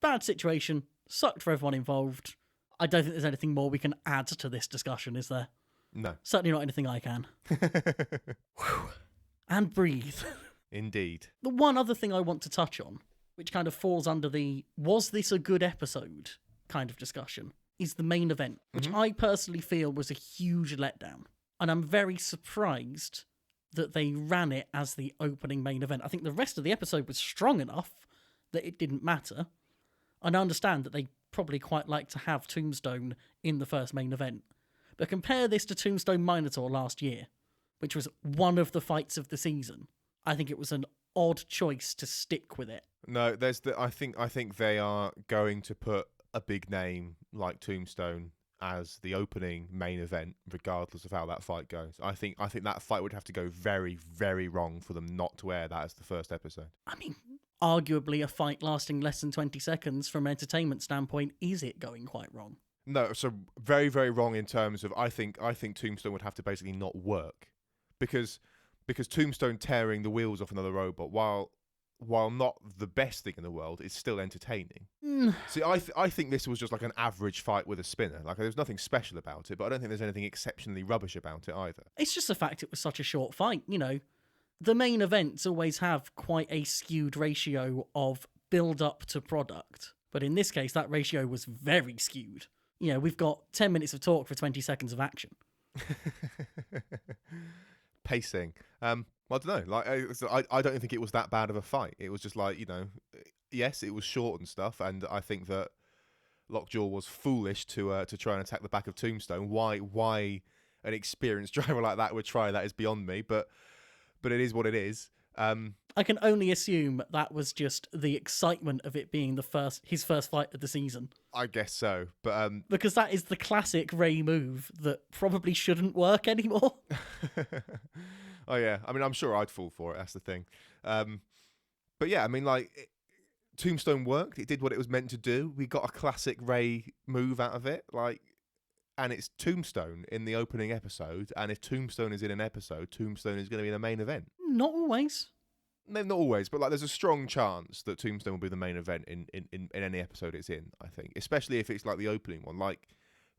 Bad situation. Sucked for everyone involved. I don't think there's anything more we can add to this discussion, is there? No. Certainly not anything I can. And breathe. Indeed. The one other thing I want to touch on, which kind of falls under the was this a good episode kind of discussion, is the main event, which I personally feel was a huge letdown. And I'm very surprised that they ran it as the opening main event. I think the rest of the episode was strong enough that it didn't matter. And I understand that they probably quite like to have Tombstone in the first main event. But compare this to Tombstone Minotaur last year, which was one of the fights of the season. I think it was an odd choice to stick with it. No, I think they are going to put a big name like Tombstone as the opening main event, regardless of how that fight goes. I think that fight would have to go very, very wrong for them not to air that as the first episode. I mean, arguably a fight lasting less than 20 seconds from an entertainment standpoint, is it going quite wrong? No, so very, very wrong in terms of I think Tombstone would have to basically not work because Tombstone tearing the wheels off another robot, while not the best thing in the world, is still entertaining. See, I think this was just like an average fight with a spinner. Like, there's nothing special about it, but I don't think there's anything exceptionally rubbish about it either. It's just the fact it was such a short fight, you know. The main events always have quite a skewed ratio of build-up to product, but in this case, that ratio was very skewed. You know, we've got 10 minutes of talk for 20 seconds of action. Pacing. I don't know. Like, I don't think it was that bad of a fight. It was just like, yes, it was short and stuff, and I think that Lockjaw was foolish to try and attack the back of Tombstone. Why an experienced driver like that would try that is beyond me. But it is what it is. I can only assume that was just the excitement of it being his first fight of the season. I guess so. But because that is the classic Ray move that probably shouldn't work anymore. Oh yeah, I mean, I'm sure I'd fall for it. That's the thing. But yeah, I mean, like, Tombstone worked. It did what it was meant to do. We got a classic Ray move out of it. Like, and it's Tombstone in the opening episode. And if Tombstone is in an episode, Tombstone is going to be the main event. Not always. No, not always, but like, there's a strong chance that Tombstone will be the main event in any episode it's in. I think, especially if it's like the opening one. Like,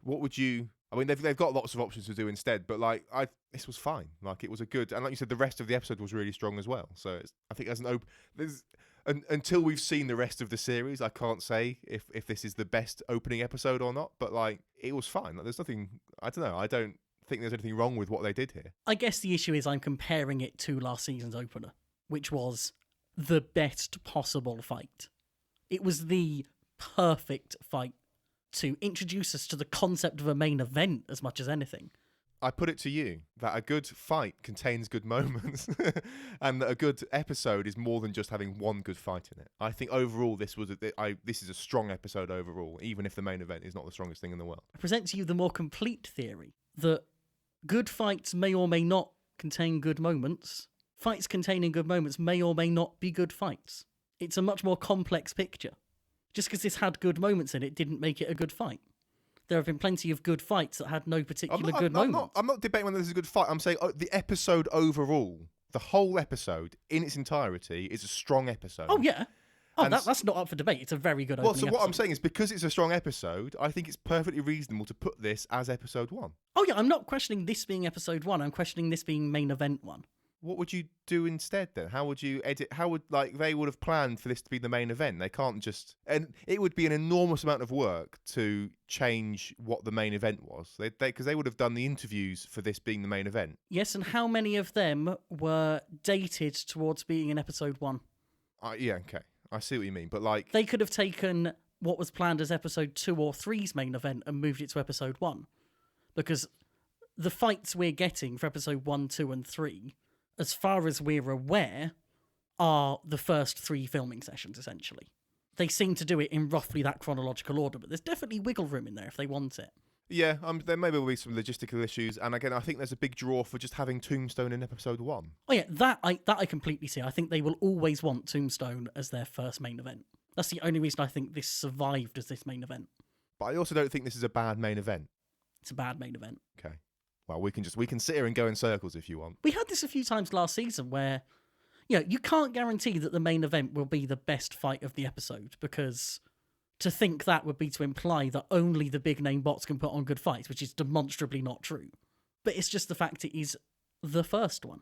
what would you? I mean, they've got lots of options to do instead, but like, this was fine. Like, it was a good, and like you said, the rest of the episode was really strong as well. So I think until we've seen the rest of the series, I can't say if this is the best opening episode or not. But like, it was fine. Like, there's nothing. I don't know. I don't think there's anything wrong with what they did here. I guess the issue is I'm comparing it to last season's opener, which was the best possible fight. It was the perfect fight to introduce us to the concept of a main event as much as anything. I put it to you that a good fight contains good moments and that a good episode is more than just having one good fight in it. I think overall this is a strong episode overall, even if the main event is not the strongest thing in the world. I present to you the more complete theory that good fights may or may not contain good moments. Fights containing good moments may or may not be good fights. It's a much more complex picture. Just because this had good moments in it didn't make it a good fight. There have been plenty of good fights that had no particular good moments. I'm not debating whether this is a good fight. I'm saying the episode overall, the whole episode in its entirety, is a strong episode. Oh, yeah. Oh, that's not up for debate. It's a very good opening episode. What I'm saying is, because it's a strong episode, I think it's perfectly reasonable to put this as episode 1. Oh, yeah, I'm not questioning this being episode 1. I'm questioning this being main event 1. What would you do instead then? How would you edit? How would, like, they would have planned for this to be the main event? They can't just, and it would be an enormous amount of work to change what the main event was. Because they would have done the interviews for this being the main event. Yes, and how many of them were dated towards being in episode 1? Yeah, okay, I see what you mean, but like, they could have taken what was planned as episode 2 or 3's main event and moved it to episode 1, because the fights we're getting for episode 1, 2, and 3, as far as we're aware, are the first 3 filming sessions, essentially. They seem to do it in roughly that chronological order, but there's definitely wiggle room in there if they want it. Yeah, there maybe will be some logistical issues, and again, I think there's a big draw for just having Tombstone in episode 1. Oh yeah, that I completely see. I think they will always want Tombstone as their first main event. That's the only reason I think this survived as this main event. But I also don't think this is a bad main event. It's a bad main event. Okay. Well, we can sit here and go in circles if you want. We had this a few times last season where, you can't guarantee that the main event will be the best fight of the episode, because to think that would be to imply that only the big name bots can put on good fights, which is demonstrably not true. But it's just the fact it is the first one.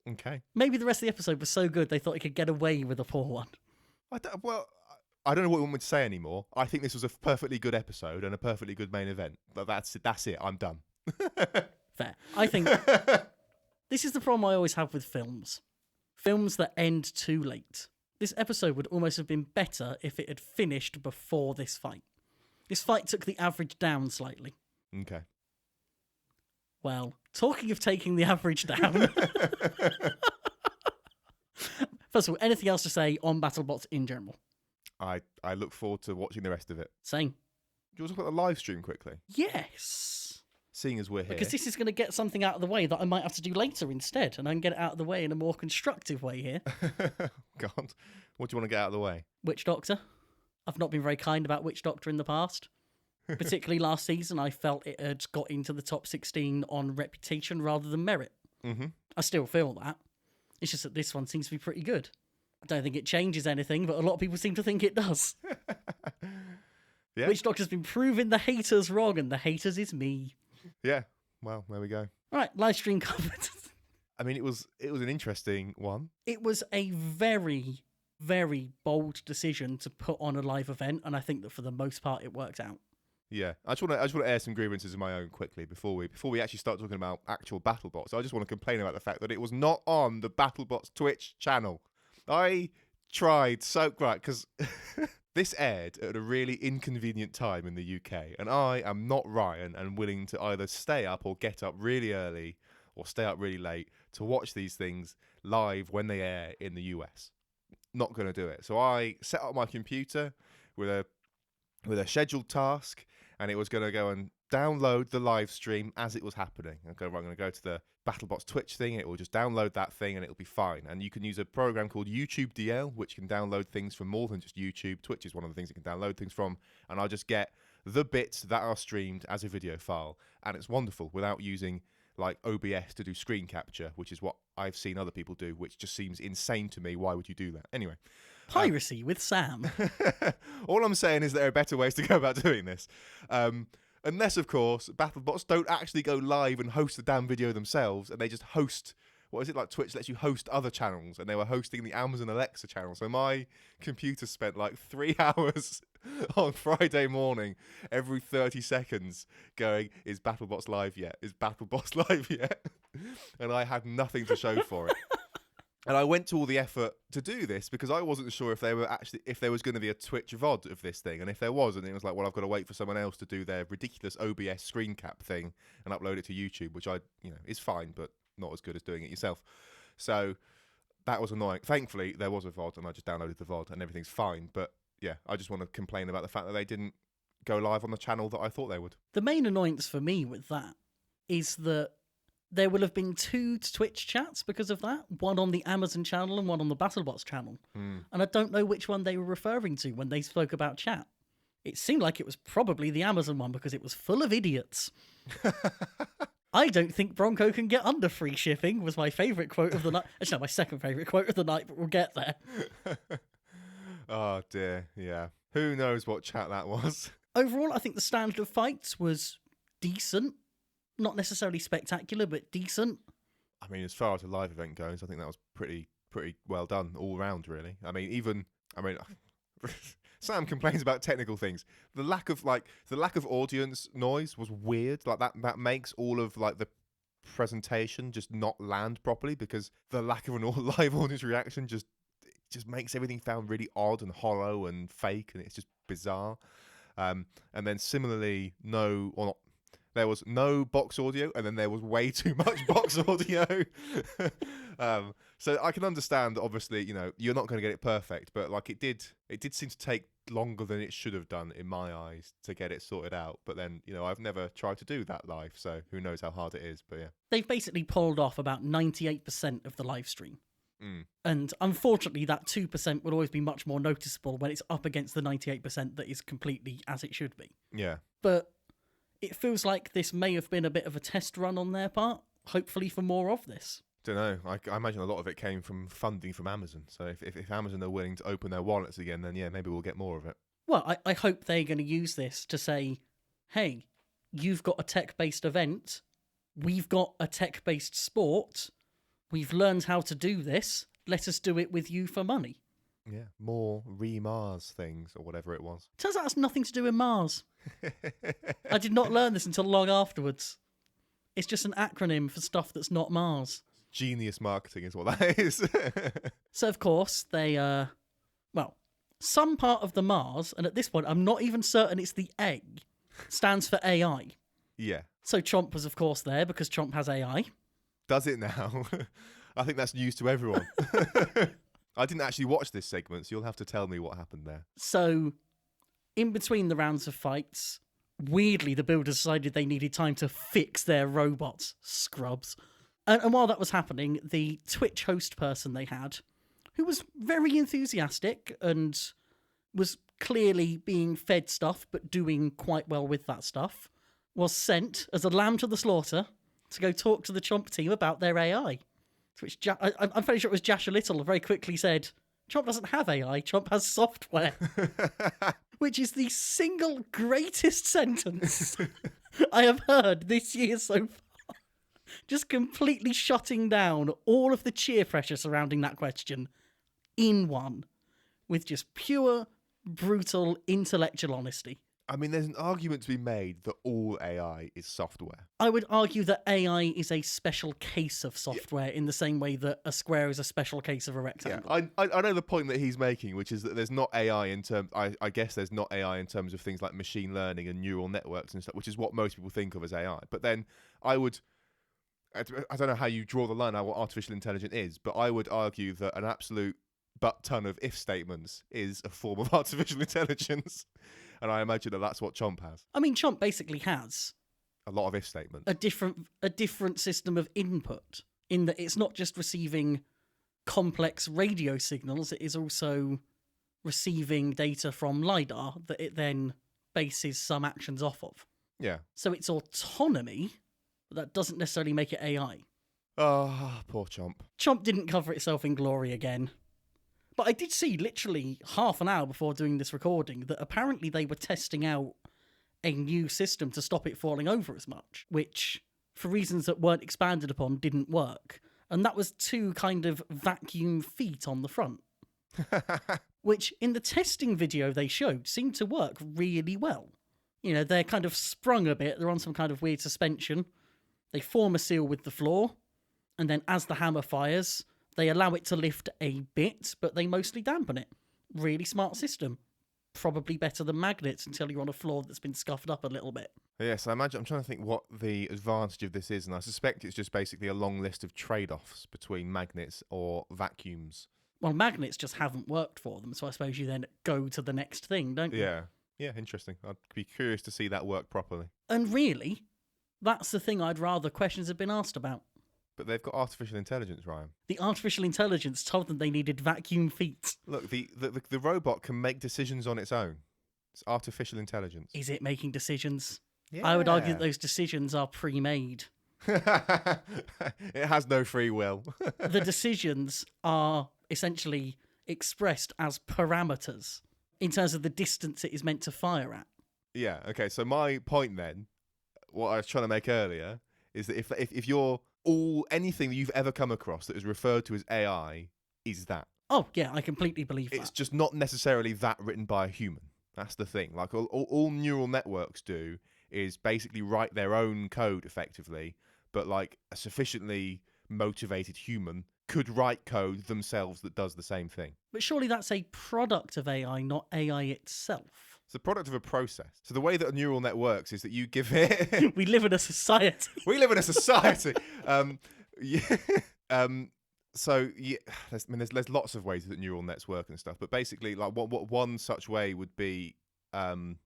Okay. Maybe the rest of the episode was so good they thought it could get away with a poor one. I don't know what you want me to say anymore. I think this was a perfectly good episode and a perfectly good main event. But that's it. I'm done. Fair. I think this is the problem I always have with films. Films that end too late. This episode would almost have been better if it had finished before this fight. This fight took the average down slightly. Okay. Well, talking of taking the average down... First of all, anything else to say on BattleBots in general? I look forward to watching the rest of it. Same. Do you want to talk about the live stream quickly? Yes. Seeing as we're here. Because this is going to get something out of the way that I might have to do later instead, and I can get it out of the way in a more constructive way here. God, what do you want to get out of the way? Witch Doctor. I've not been very kind about Witch Doctor in the past. Particularly last season, I felt it had got into the top 16 on reputation rather than merit. Mm-hmm. I still feel that. It's just that this one seems to be pretty good. I don't think it changes anything, but a lot of people seem to think it does. Yeah. Witch Doctor's been proving the haters wrong, and the haters is me. Yeah, well, there we go. Right, live stream covered. I mean, it was an interesting one. It was a very, very bold decision to put on a live event, and I think that for the most part it worked out. Yeah, I just want to air some grievances of my own quickly before we actually start talking about actual BattleBots. I just want to complain about the fact that it was not on the BattleBots Twitch channel. I tried so right because this aired at a really inconvenient time in the UK, and I am not Ryan and willing to either stay up or get up really early or stay up really late to watch these things live when they air in the US. Not going to do it. So I set up my computer with a scheduled task, and it was going to go and download the live stream as it was happening. I'm going to go to the BattleBots Twitch thing. It will just download that thing, and it'll be fine. And you can use a program called YouTube DL, which can download things from more than just YouTube. Twitch is one of the things it can download things from, and I'll just get the bits that are streamed as a video file, and it's wonderful without using like OBS to do screen capture, which is what I've seen other people do, which just seems insane to me. Why would you do that? Anyway. Piracy with Sam. All I'm saying is there are better ways to go about doing this. Unless, of course, BattleBots don't actually go live and host the damn video themselves, and they just host, what is it, like Twitch lets you host other channels, and they were hosting the Amazon Alexa channel. So my computer spent like 3 hours on Friday morning, every 30 seconds, going, is BattleBots live yet? Is BattleBots live yet? And I had nothing to show for it. And I went to all the effort to do this because I wasn't sure if there was going to be a Twitch VOD of this thing. And if there was, and it was like, well, I've got to wait for someone else to do their ridiculous OBS screen cap thing and upload it to YouTube, which is fine, but not as good as doing it yourself. So that was annoying. Thankfully, there was a VOD, and I just downloaded the VOD, and everything's fine. But yeah, I just want to complain about the fact that they didn't go live on the channel that I thought they would. The main annoyance for me with that is that there will have been 2 Twitch chats because of that. One on the Amazon channel and one on the BattleBots channel. And I don't know which one they were referring to when they spoke about chat. It seemed like it was probably the Amazon one because it was full of idiots. I don't think Bronco can get under free shipping was my favourite quote of the night. Actually, no, my second favourite quote of the night, but we'll get there. Oh dear, yeah. Who knows what chat that was? Overall, I think the standard of fights was decent. Not necessarily spectacular, but decent. I mean, as far as a live event goes, I think that was pretty well done all round, really. I mean, Sam complains about technical things. The lack of audience noise was weird. Like that makes all of like the presentation just not land properly because the lack of an live audience reaction just makes everything sound really odd and hollow and fake, and it's just bizarre. And then similarly, there was no box audio, and then there was way too much box audio. So I can understand that obviously, you're not going to get it perfect, but like it did seem to take longer than it should have done in my eyes to get it sorted out. But then, I've never tried to do that live, so who knows how hard it is, but yeah. They've basically pulled off about 98% of the live stream. And unfortunately, that 2% will always be much more noticeable when it's up against the 98% that is completely as it should be. Yeah. But it feels like this may have been a bit of a test run on their part, hopefully for more of this. Don't know. I imagine a lot of it came from funding from Amazon. So if Amazon are willing to open their wallets again, then yeah, maybe we'll get more of it. Well, I hope they're going to use this to say, hey, you've got a tech-based event, we've got a tech-based sport, we've learned how to do this, let us do it with you for money. Yeah, more Mars things or whatever it was. Turns out it's nothing to do with Mars. I did not learn this until long afterwards. It's just an acronym for stuff that's not Mars. Genius marketing is what that is. So, of course, they, some part of the Mars, and at this point, I'm not even certain it's the A, stands for AI. Yeah. So Chomp was, of course, there because Chomp has AI. Does it now? I think that's news to everyone. I didn't actually watch this segment, so you'll have to tell me what happened there. So, in between the rounds of fights, weirdly, the builders decided they needed time to fix their robots. Scrubs. And while that was happening, the Twitch host person they had, who was very enthusiastic and was clearly being fed stuff, but doing quite well with that stuff, was sent as a lamb to the slaughter to go talk to the Chomp team about their AI. To which I'm pretty sure it was Jasher Little very quickly said, Chomp doesn't have AI, Chomp has software. Which is the single greatest sentence I have heard this year so far. Just completely shutting down all of the cheer pressure surrounding that question in one, with just pure, brutal, intellectual honesty. I mean, there's an argument to be made that all AI is software. I would argue that AI is a special case of software in the same way that a square is a special case of a Yeah, rectangle. I know the point that he's making, which is that there's not AI in terms. I guess there's not AI in terms of things like machine learning and neural networks and stuff, which is what most people think of as AI. But then I don't know how you draw the line on what artificial intelligence is, but I would argue that an absolute butt ton of if statements is a form of artificial intelligence. And I imagine that that's what Chomp has. I mean, Chomp basically has A lot of if statements. a different system of input in that it's not just receiving complex radio signals, it is also receiving data from LiDAR that it then bases some actions off of. Yeah. So it's autonomy, but that doesn't necessarily make it AI. Oh, poor Chomp. Chomp didn't cover itself in glory again. But I did see literally half an hour before doing this recording that apparently they were testing out a new system to stop it falling over as much, which, for reasons that weren't expanded upon, didn't work. And that was 2 kind of vacuum feet on the front, which in the testing video they showed seemed to work really well. You know, they're kind of sprung a bit, they're on some kind of weird suspension, they form a seal with the floor, and then as the hammer fires, they allow it to lift a bit, but they mostly dampen it. Really smart system. Probably better than magnets until you're on a floor that's been scuffed up a little bit. Yes, I'm trying to think what the advantage of this is, and I suspect it's just basically a long list of trade-offs between magnets or vacuums. Well, magnets just haven't worked for them, so I suppose you then go to the next thing, don't you? Yeah. Yeah, interesting. I'd be curious to see that work properly. And really, that's the thing I'd rather questions have been asked about. But they've got artificial intelligence, Ryan. The artificial intelligence told them they needed vacuum feet. Look, the robot can make decisions on its own. It's artificial intelligence. Is it making decisions? Yeah. I would argue that those decisions are pre-made. It has no free will. The decisions are essentially expressed as parameters in terms of the distance it is meant to fire at. Yeah, okay, so my point then, what I was trying to make earlier, is that if you're anything that you've ever come across that is referred to as AI is that. Oh, yeah, I completely believe It's that. just not necessarily that written by a human. That's the thing. Like, all neural networks do is basically write their own code effectively, but like a sufficiently motivated human could write code themselves that does the same thing. But surely that's a product of AI, not AI itself. It's a product of a process. So the way that a neural net works is that you give it... We live in a society. We live in a society. So yeah, there's lots of ways that neural nets work and stuff. But basically, like what one such way would be,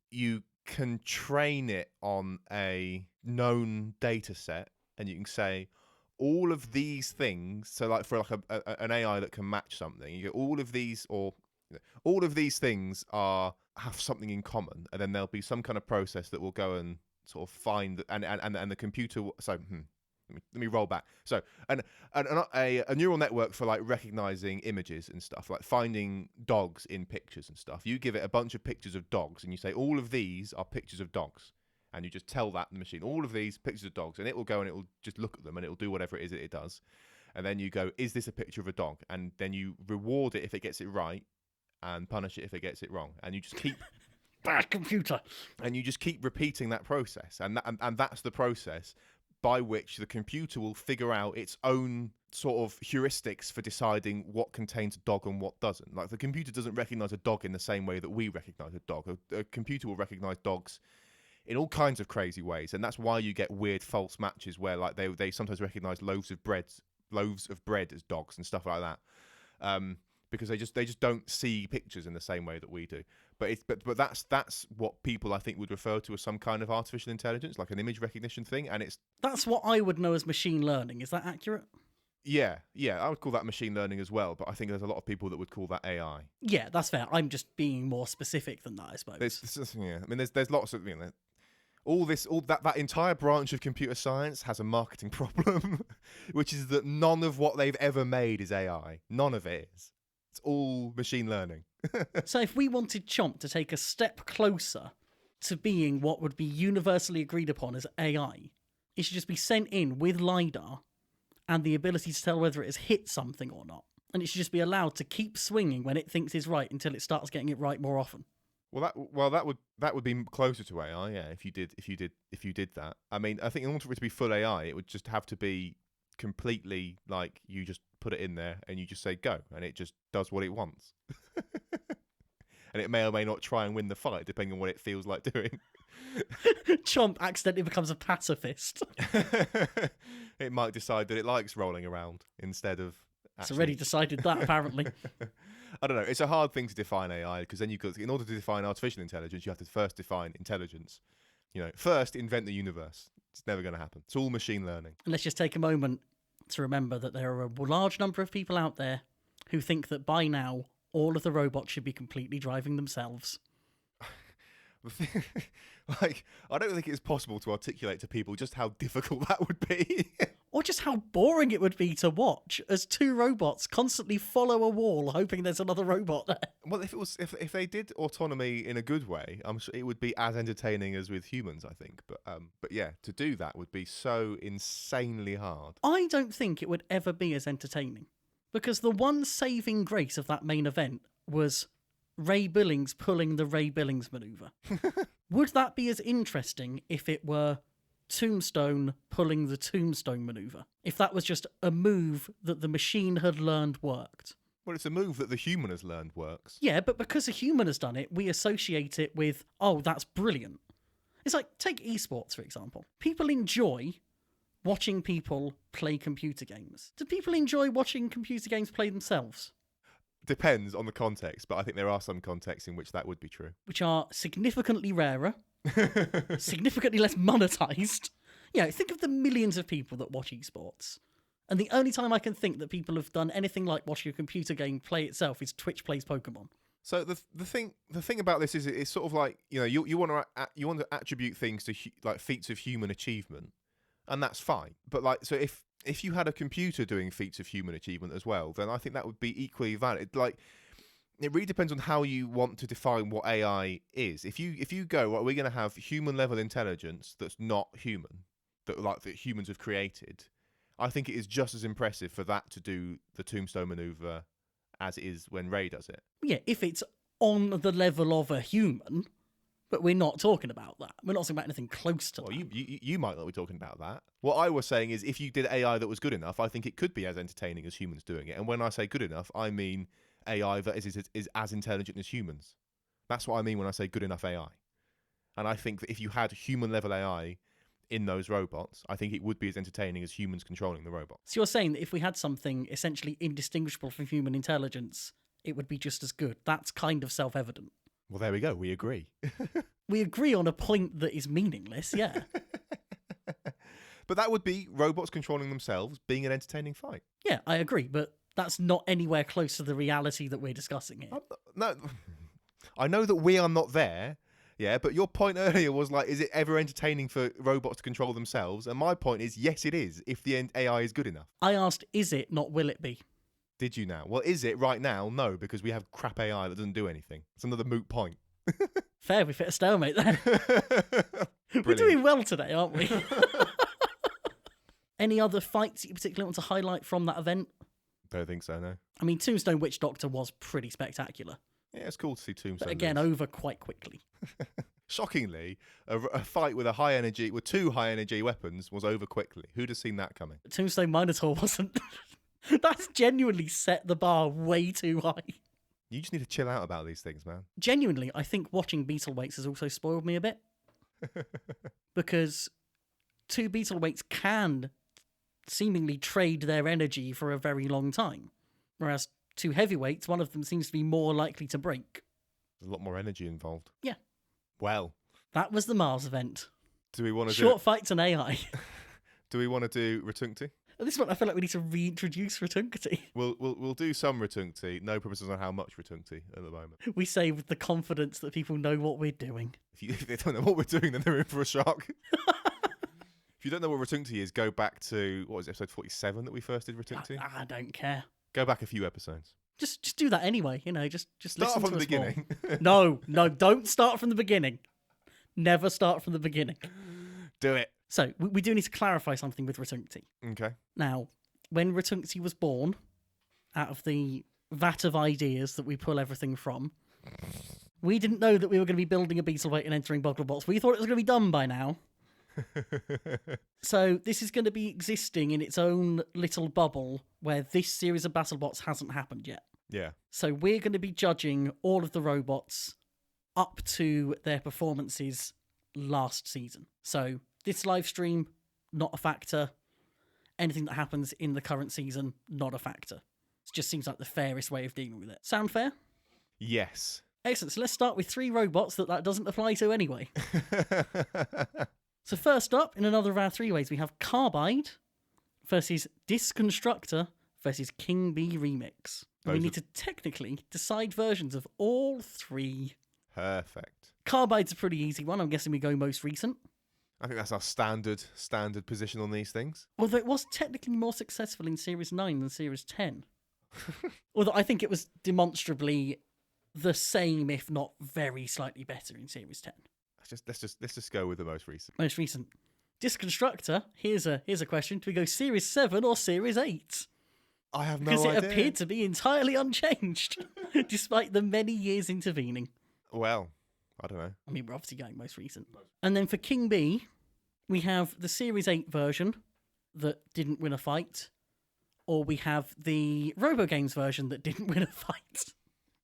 you can train it on a known data set, and you can say all of these things. So like for like an AI that can match something, you get all of these things have something in common, and then there'll be some kind of process that will go and sort of find and the computer. Let me roll back. So, a neural network for like recognizing images and stuff, like finding dogs in pictures and stuff. You give it a bunch of pictures of dogs, and you say all of these are pictures of dogs, and you just tell that the machine all of these pictures of dogs, and it will go and it will just look at them and it will do whatever it is that it does, and then you go, is this a picture of a dog? And then you reward it if it gets it right, and punish it if it gets it wrong, and you just keep. Bad computer. And you just keep repeating that process, and that's the process by which the computer will figure out its own sort of heuristics for deciding what contains a dog and what doesn't. Like, the computer doesn't recognize a dog in the same way that we recognize a dog. A computer will recognize dogs in all kinds of crazy ways, and that's why you get weird false matches where like they sometimes recognize loaves of bread as dogs and stuff like that. Because they just don't see pictures in the same way that we do. But that's what people I think would refer to as some kind of artificial intelligence, like an image recognition thing, and That's what I would know as machine learning. Is that accurate? Yeah, I would call that machine learning as well, but I think there's a lot of people that would call that AI. Yeah, that's fair. I'm just being more specific than that, I suppose. I mean, there's lots of that entire branch of computer science has a marketing problem, which is that none of what they've ever made is AI. None of it is. It's all machine learning. So if we wanted Chomp to take a step closer to being what would be universally agreed upon as AI, it should just be sent in with LiDAR and the ability to tell whether it has hit something or not. And it should just be allowed to keep swinging when it thinks is right until it starts getting it right more often. That would be closer to AI, yeah. If you did that, I mean, I think in order for it to be full AI, it would just have to be completely like you just put it in there and you just say go, and it just does what it wants, and it may or may not try and win the fight depending on what it feels like doing. Chomp accidentally becomes a pacifist. It might decide that it likes rolling around instead of. It's already decided that, apparently. I don't know. It's a hard thing to define AI because then in order to define artificial intelligence, you have to first define intelligence. First invent the universe. It's never going to happen. It's all machine learning. And let's just take a moment to remember that there are a large number of people out there who think that by now all of the robots should be completely driving themselves. I don't think it's possible to articulate to people just how difficult that would be. Or just how boring it would be to watch as two robots constantly follow a wall hoping there's another robot there. Well, if they did autonomy in a good way, I'm sure it would be as entertaining as with humans, I think. But yeah, to do that would be so insanely hard. I don't think it would ever be as entertaining. Because the one saving grace of that main event was Ray Billings pulling the Ray Billings maneuver. Would that be as interesting if it were Tombstone pulling the Tombstone maneuver? If that was just a move that the machine had learned worked? Well, it's a move that the human has learned works. Yeah, but because a human has done it, we associate it with, oh, that's brilliant. It's like, take esports, for example. People enjoy watching people play computer games. Do people enjoy watching computer games play themselves? Depends on the context, but I think there are some contexts in which that would be true. Which are significantly rarer, significantly less monetized. Think of the millions of people that watch esports. And the only time I can think that people have done anything like watching a computer game play itself is Twitch plays Pokemon. So the thing about this is it's sort of like, you want to attribute things to like feats of human achievement, and that's fine. But like, so if you had a computer doing feats of human achievement as well, then I think that would be equally valid. Like, it really depends on how you want to define what AI is. If you go, well, we're going to have human level intelligence that's not human, that humans have created, I think it is just as impressive for that to do the Tombstone maneuver as it is when Ray does it. Yeah, if it's on the level of a human, but we're not talking about that. We're not talking about anything close to that. Well, you might not be talking about that. What I was saying is if you did AI that was good enough, I think it could be as entertaining as humans doing it. And when I say good enough, I mean AI that is as intelligent as humans. That's what I mean when I say good enough AI. And I think that if you had human-level AI in those robots, I think it would be as entertaining as humans controlling the robot. So you're saying that if we had something essentially indistinguishable from human intelligence, it would be just as good. That's kind of self-evident. Well, there we go. We agree. We agree on a point that is meaningless, yeah. But that would be robots controlling themselves being an entertaining fight. Yeah, I agree, but that's not anywhere close to the reality that we're discussing here. No, I know that we are not there, yeah, but your point earlier was like, is it ever entertaining for robots to control themselves? And my point is, yes, it is, if the AI is good enough. I asked, is it, not will it be? Did you now? Well, is it right now? No, because we have crap AI that doesn't do anything. It's another moot point. Fair, we fit a stalemate there. We're doing well today, aren't we? Any other fights you particularly want to highlight from that event? Don't think so, no. I mean, Tombstone Witch Doctor was pretty spectacular. Yeah, it's cool to see Tombstone. But again, over quite quickly. Shockingly, a fight with two high energy weapons was over quickly. Who'd have seen that coming? Tombstone Minotaur wasn't. That's genuinely set the bar way too high. You just need to chill out about these things, man. Genuinely, I think watching Beetleweights has also spoiled me a bit. Because two Beetleweights can seemingly trade their energy for a very long time. Whereas two heavyweights, one of them seems to be more likely to break. There's a lot more energy involved. Yeah. Well. That was the Mars event. Do we want to Short fights and AI. Do we want to do Retuncti? At this point, I feel like we need to reintroduce Retuncti. We'll do some Retuncti. No promises on how much Retuncti at the moment. We say with the confidence that people know what we're doing. If they don't know what we're doing, then they're in for a shock. If you don't know what Retuncti is, go back to, what was it, episode 47 that we first did Retuncti? I don't care. Go back a few episodes. Just do that anyway, just start listen from to the us beginning. No, don't start from the beginning. Never start from the beginning. Do it. So, we do need to clarify something with Retuncti. Okay. Now, when Retuncti was born, out of the vat of ideas that we pull everything from, We didn't know that we were going to be building a Beetlebait and entering Bottles. We thought it was going to be done by now. So this is going to be existing in its own little bubble where this series of BattleBots hasn't happened yet. Yeah. So we're going to be judging all of the robots up to their performances last season. So this live stream, not a factor. Anything that happens in the current season, not a factor. It just seems like the fairest way of dealing with it. Sound fair? Yes. Excellent. So let's start with 3 robots that doesn't apply to anyway. So first up, in another of our 3 ways, we have Carbide versus Disconstructor versus King Bee Remix. We need to technically decide versions of all 3. Perfect. Carbide's a pretty easy one. I'm guessing we go most recent. I think that's our standard position on these things. Although it was technically more successful in Series 9 than Series 10. Although I think it was demonstrably the same, if not very slightly better in Series 10. Let's just go with the most recent. Most recent. Disconstructor, here's a question. Do we go Series 7 or Series 8? I have no idea. Because it idea. appeared to be entirely unchanged, despite the many years intervening. Well, I don't know. I mean, we're obviously going most recent. And then for King Bee, we have the Series 8 version that didn't win a fight, or we have the RoboGames version that didn't win a fight.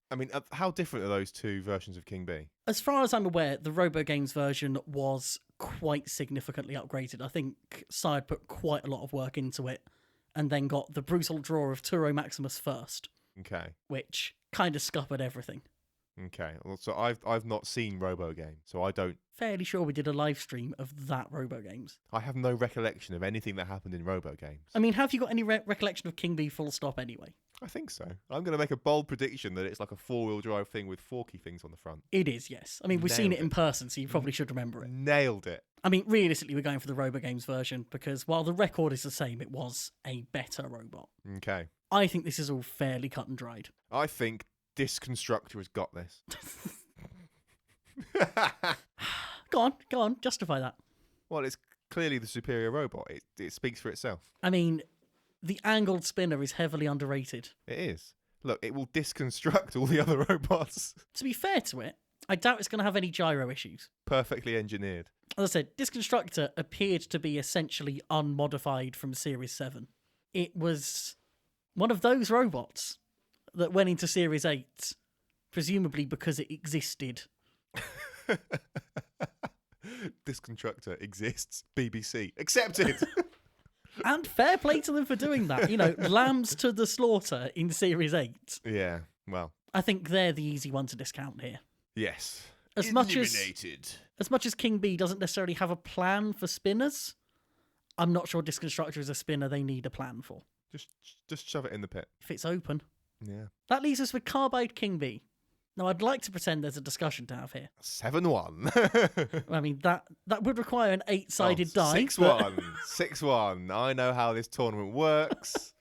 I mean, how different are those 2 versions of King Bee? As far as I'm aware, the RoboGames version was quite significantly upgraded. I think Side put quite a lot of work into it, and then got the brutal draw of Turo Maximus first. Okay. Which kind of scuppered everything. Okay. Well, so I've not seen RoboGames, so I don't. Fairly sure we did a live stream of that RoboGames. I have no recollection of anything that happened in RoboGames. I mean, have you got any recollection of King Bee full stop anyway? I think so. I'm going to make a bold prediction that it's like a 4-wheel drive thing with forky things on the front. It is, yes. I mean, we've seen it in person, so you probably should remember it. Nailed it. I mean, realistically, we're going for the RoboGames version because while the record is the same, it was a better robot. Okay. I think this is all fairly cut and dried. I think Disconstructor has got this. Go on, justify that. Well, it's clearly the superior robot. It speaks for itself. I mean, the angled spinner is heavily underrated. It is. Look, it will disconstruct all the other robots. To be fair to it, I doubt it's going to have any gyro issues. Perfectly engineered. As I said, Disconstructor appeared to be essentially unmodified from Series 7. It was one of those robots that went into Series 8, presumably because it existed. Disconstructor exists. BBC. Accepted. And fair play to them for doing that. You know, lambs to the slaughter in Series 8. Yeah, well. I think they're the easy one to discount here. Yes. As much as King Bee doesn't necessarily have a plan for spinners, I'm not sure Disconstructor is a spinner they need a plan for. Just shove it in the pit. If it's open. Yeah. That leaves us with Carbide King Bee. Now, I'd like to pretend there's a discussion to have here. 7-1. I mean, that would require an 8-sided die. 6-1. 6-1. I know how this tournament works.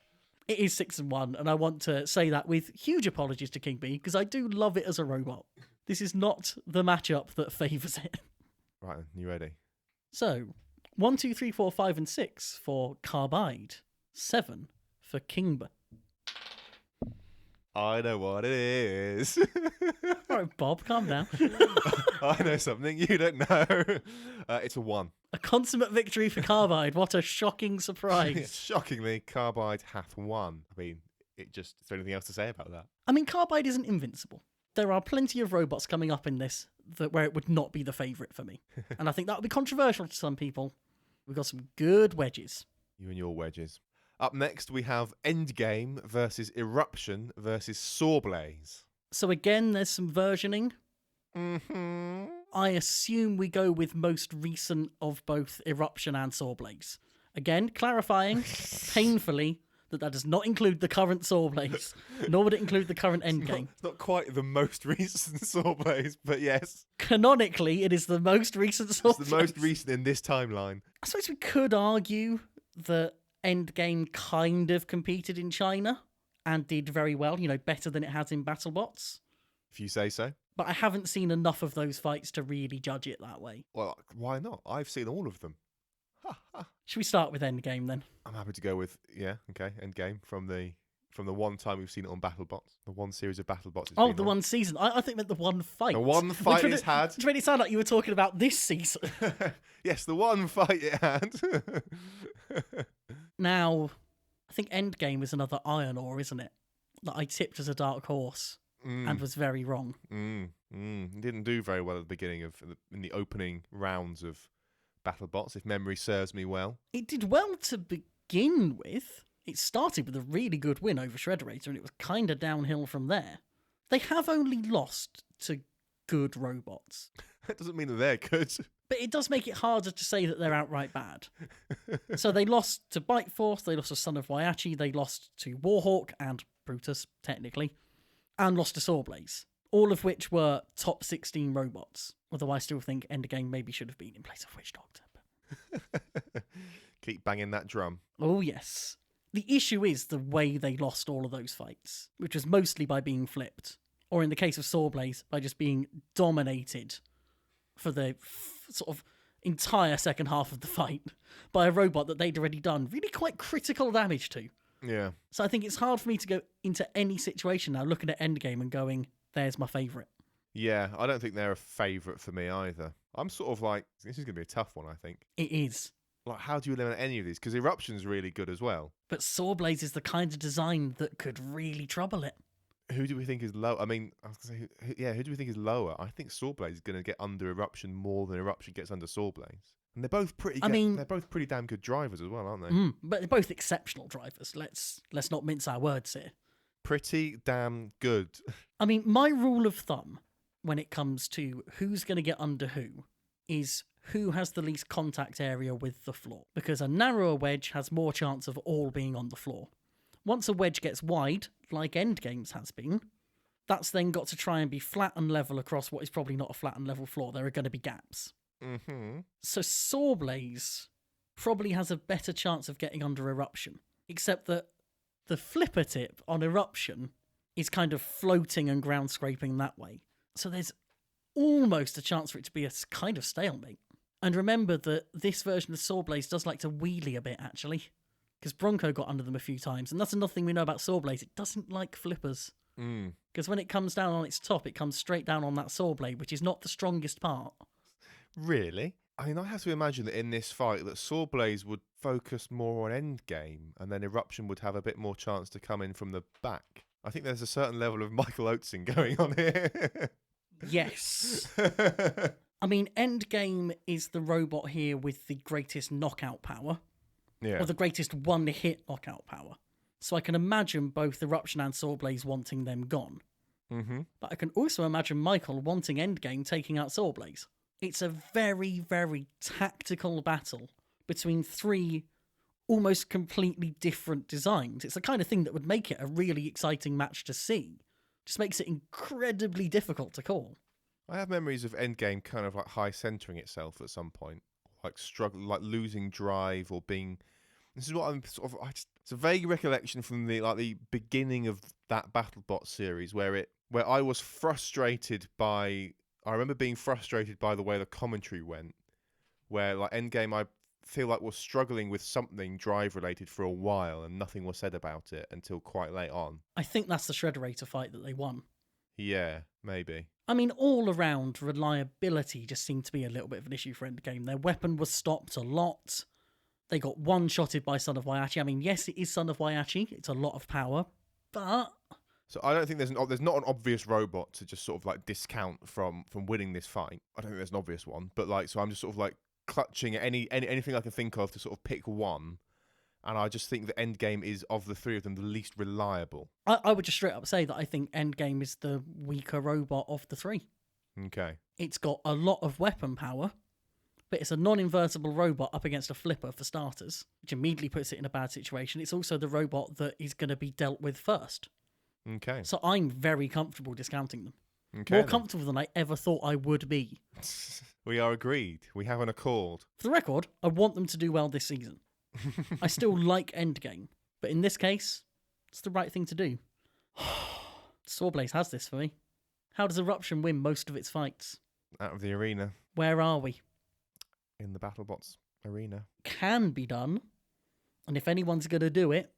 It is 6-1, and I want to say that with huge apologies to King Bee, because I do love it as a robot. This is not the matchup that favours it. Right, you ready? So, 1, 2, 3, 4, 5, and 6 for Carbide. 7 for King Bee. I know what it is. All right, Bob, calm down. I know something you don't know. It's a 1. A consummate victory for Carbide. What a shocking surprise. Shockingly, Carbide hath won. I mean, is there anything else to say about that? I mean, Carbide isn't invincible. There are plenty of robots coming up in this where it would not be the favourite for me. And I think that would be controversial to some people. We've got some good wedges. You and your wedges. Up next, we have Endgame versus Eruption versus Sawblaze. So again, there's some versioning. Mm-hmm. I assume we go with most recent of both Eruption and Sawblaze. Again, clarifying painfully that does not include the current Sawblaze, nor would it include the current Endgame. It's not quite the most recent Sawblaze, but yes. Canonically, it is the most recent Sawblaze. It's the most recent in this timeline. I suppose we could argue that Endgame kind of competed in China and did very well, you know, better than it has in BattleBots. If you say so. But I haven't seen enough of those fights to really judge it that way. Well, why not? I've seen all of them. Should we start with Endgame then? I'm happy to go with, Endgame from from the one time we've seen it on BattleBots, the one series of BattleBots. Oh, the one season. I think meant the one fight. The one fight it's had. Which made it sound like you were talking about this season. Yes, the one fight it had. Now, I think Endgame is another iron ore, isn't it? That I tipped as a dark horse and was very wrong. It didn't do very well at the beginning in the opening rounds of BattleBots, if memory serves me well. It did well to begin with. It started with a really good win over Shredderator, and it was kind of downhill from there. They have only lost to good robots. That doesn't mean that they're good. But it does make it harder to say that they're outright bad. So they lost to Bite Force, they lost to Son of Waiachi, they lost to Warhawk and Brutus, technically, and lost to Sawblaze, all of which were top 16 robots. Although I still think Endgame maybe should have been in place of Witch Doctor. Keep banging that drum. Oh, yes. The issue is the way they lost all of those fights, which was mostly by being flipped, or in the case of Sawblaze, by just being dominated for the sort of entire second half of the fight by a robot that they'd already done really quite critical damage to. Yeah. So I think it's hard for me to go into any situation now looking at Endgame and going, there's my favourite. Yeah, I don't think they're a favourite for me either. I'm sort of like, this is going to be a tough one, I think. It is. Like, how do you eliminate any of these? Because Eruption's really good as well. But Sawblaze is the kind of design that could really trouble it. Who do we think is low? I mean, I was going to say, who do we think is lower? I think Sawblaze is going to get under Eruption more than Eruption gets under Sawblaze. And they're both they're both pretty damn good drivers as well, aren't they? But they're both exceptional drivers. Let's not mince our words here. Pretty damn good. I mean, my rule of thumb when it comes to who's going to get under who is who has the least contact area with the floor. Because a narrower wedge has more chance of all being on the floor. Once a wedge gets wide, like Endgames has been, that's then got to try and be flat and level across what is probably not a flat and level floor. There are going to be gaps. Mm-hmm. So Sawblaze probably has a better chance of getting under Eruption, except that the flipper tip on Eruption is kind of floating and ground scraping that way. So there's almost a chance for it to be a kind of stalemate. And remember that this version of Sawblaze does like to wheelie a bit, actually. Because Bronco got under them a few times, and that's another thing we know about Sawblaze. It doesn't like flippers. Because when it comes down on its top, it comes straight down on that saw blade, which is not the strongest part. Really? I mean, I have to imagine that in this fight, that Sawblaze would focus more on endgame, and then Eruption would have a bit more chance to come in from the back. I think there's a certain level of Michael Oatsing going on here. Yes. I mean, Endgame is the robot here with the greatest knockout power. Yeah. Or the greatest one-hit knockout power. So I can imagine both Eruption and Sawblaze wanting them gone. Mm-hmm. But I can also imagine Michael wanting Endgame taking out Sawblaze. It's a very, very tactical battle between three almost completely different designs. It's the kind of thing that would make it a really exciting match to see. Just makes it incredibly difficult to call. I have memories of Endgame kind of like high centering itself at some point, like struggling, like losing drive or being. This is what I'm sort of. It's a vague recollection from the beginning of that BattleBot series where I was frustrated by. I remember being frustrated by the way the commentary went, where like Endgame I feel like was struggling with something drive related for a while and nothing was said about it until quite late on. I think that's the Shredderator fight that they won. Yeah, maybe. I mean, all around, reliability just seemed to be a little bit of an issue for Endgame. Their weapon was stopped a lot. They got one-shotted by Son of Waiachi. I mean, yes, it is Son of Waiachi. It's a lot of power, but... So I don't think there's not an obvious robot to just sort of like discount from winning this fight. I don't think there's an obvious one, but like, so I'm just sort of like clutching at anything I can think of to sort of pick one. And I just think that Endgame is, of the three of them, the least reliable. I would just straight up say that I think Endgame is the weaker robot of the three. Okay. It's got a lot of weapon power, but it's a non-invertible robot up against a flipper for starters, which immediately puts it in a bad situation. It's also the robot that is going to be dealt with first. Okay. So I'm very comfortable discounting them. Okay, More comfortable than I ever thought I would be. We are agreed. We have an accord. For the record, I want them to do well this season. I still like Endgame, but in this case, it's the right thing to do. Sawblaze has this for me. How does Eruption win most of its fights? Out of the arena. Where are we? In the BattleBots arena. Can be done, and if anyone's going to do it,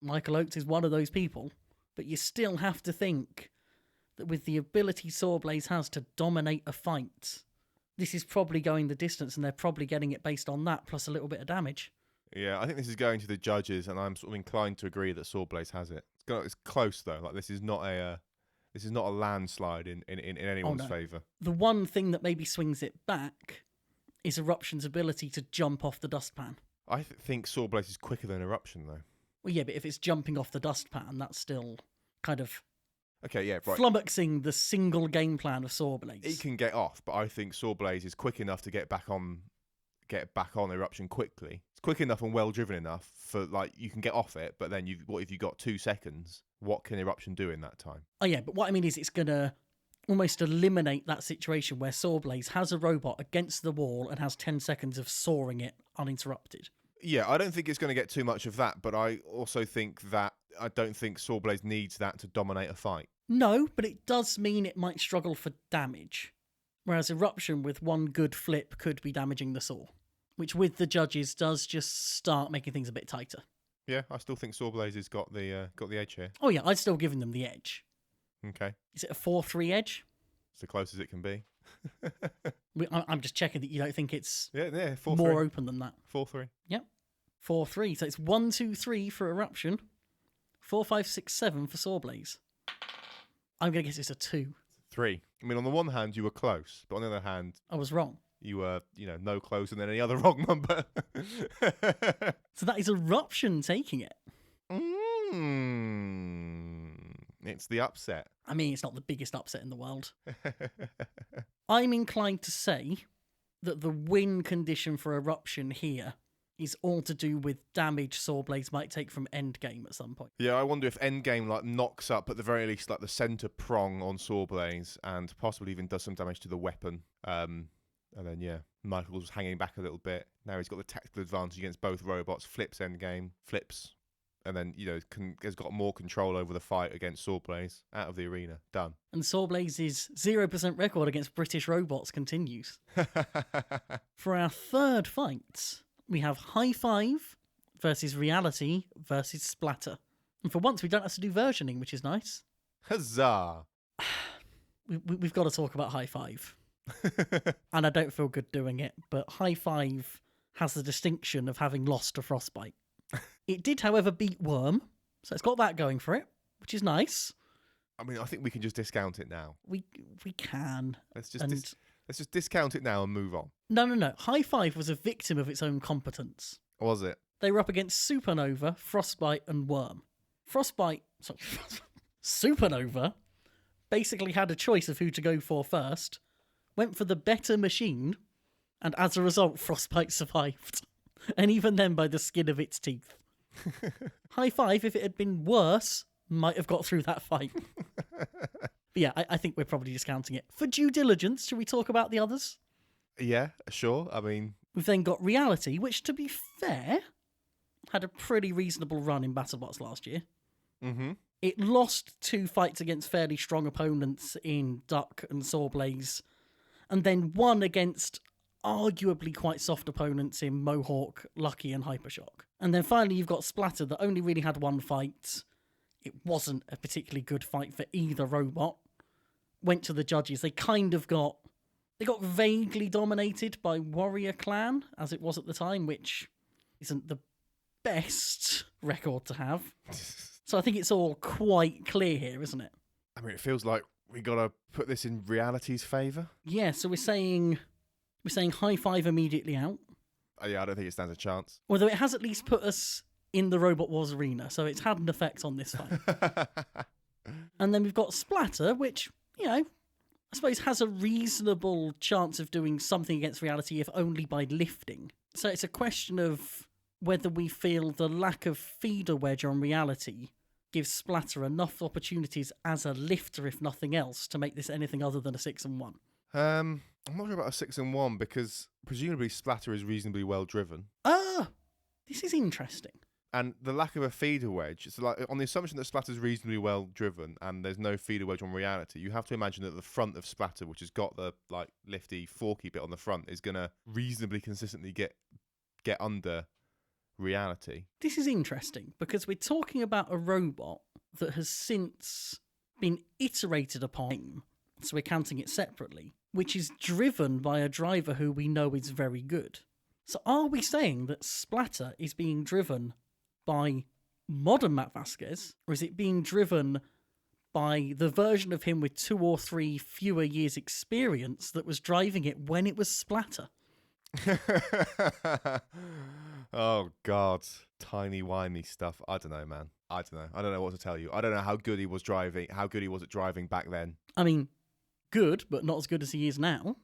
Michael Oates is one of those people, but you still have to think that with the ability Sawblaze has to dominate a fight, this is probably going the distance, and they're probably getting it based on that, plus a little bit of damage. Yeah, I think this is going to the judges, and I'm sort of inclined to agree that Sawblaze has it. It's close though. Like this is not a landslide in anyone's favour. The one thing that maybe swings it back is Eruption's ability to jump off the dustpan. I think Sawblaze is quicker than Eruption though. Well, yeah, but if it's jumping off the dustpan, that's still kind of okay, yeah, right. Flummoxing the single game plan of Sawblaze. He can get off, but I think Sawblaze is quick enough to get back on Eruption quickly. It's quick enough and well driven enough for like you can get off it, but then what if you got 2 seconds? What can Eruption do in that time? Oh yeah, but what I mean is it's gonna almost eliminate that situation where Sawblaze has a robot against the wall and has 10 seconds of sawing it uninterrupted. Yeah, I don't think it's going to get too much of that, but I also think that I don't think Sawblaze needs that to dominate a fight. No, but it does mean it might struggle for damage. Whereas Eruption with one good flip could be damaging the saw, which with the judges does just start making things a bit tighter. Yeah, I still think Sawblaze has got the edge here. Oh yeah, I'd still give them the edge. Okay. Is it a 4-3 edge? It's the closest it can be. I'm just checking that you don't think it's 4-3. more open than that. 4-3. Yep. 4-3. So it's 1, 2, 3 for Eruption. 4, 5, 6, 7 for Sawblaze. I'm going to guess it's a 2. 3. I mean, on the one hand, you were close, but on the other hand, I was wrong. You were, no closer than any other wrong number. So that is Eruption taking it. It's the upset. I mean, it's not the biggest upset in the world. I'm inclined to say that the win condition for Eruption here is all to do with damage Sawblaze might take from endgame at some point. Yeah, I wonder if endgame knocks up at the very least the centre prong on Sawblaze and possibly even does some damage to the weapon. And then Michael's hanging back a little bit. Now he's got the tactical advantage against both robots. Flips endgame, flips, and then has got more control over the fight against Sawblaze. Out of the arena, done. And Sawblaze's 0% record against British robots continues. For our third fight, we have High Five versus Reality versus Splatter. And for once, we don't have to do versioning, which is nice. Huzzah! We've got to talk about High Five. And I don't feel good doing it, but High Five has the distinction of having lost to Frostbite. It did, however, beat Worm, so it's got that going for it, which is nice. I mean, I think we can just discount it now. We can. Let's just discount it now and move on. No. High Five was a victim of its own competence. Was it? They were up against Supernova, Frostbite, and Worm. Supernova basically had a choice of who to go for first, went for the better machine, and as a result, Frostbite survived. And even then by the skin of its teeth. High Five, if it had been worse, might have got through that fight. But yeah, I think we're probably discounting it. For due diligence, should we talk about the others? Yeah, sure. I mean... We've then got Reality, which, to be fair, had a pretty reasonable run in BattleBots last year. Mm-hmm. It lost 2 fights against fairly strong opponents in Duck and Sawblaze, and then won against arguably quite soft opponents in Mohawk, Lucky, and Hypershock. And then finally you've got Splatter that only really had 1 fight. It wasn't a particularly good fight for either robot. Went to the judges. They got vaguely dominated by Warrior Clan, as it was at the time, which isn't the best record to have. So I think it's all quite clear here, isn't it? I mean, it feels like we got to put this in Reality's favour. Yeah, so we're saying High Five immediately out. Yeah, I don't think it stands a chance. Although it has at least put us in the Robot Wars arena, so it's had an effect on this fight. And then we've got Splatter, which, I suppose has a reasonable chance of doing something against Reality, if only by lifting. So it's a question of whether we feel the lack of feeder wedge on Reality gives Splatter enough opportunities as a lifter, if nothing else, to make this anything other than a 6-1. I'm not sure about a 6-1 because presumably Splatter is reasonably well driven. This is interesting. And the lack of a feeder wedge, it's like on the assumption that Splatter's reasonably well driven and there's no feeder wedge on Reality, you have to imagine that the front of Splatter, which has got the lifty, forky bit on the front, is going to reasonably consistently get under reality. This is interesting because we're talking about a robot that has since been iterated upon, so we're counting it separately, which is driven by a driver who we know is very good. So are we saying that Splatter is being driven by modern Matt Vasquez, or is it being driven by the version of him with 2 or 3 fewer years experience that was driving it when it was Splatter? Oh, God. Tiny, whiny stuff. I don't know, man. I don't know. I don't know what to tell you. I don't know how good he was at driving back then. I mean, good, but not as good as he is now.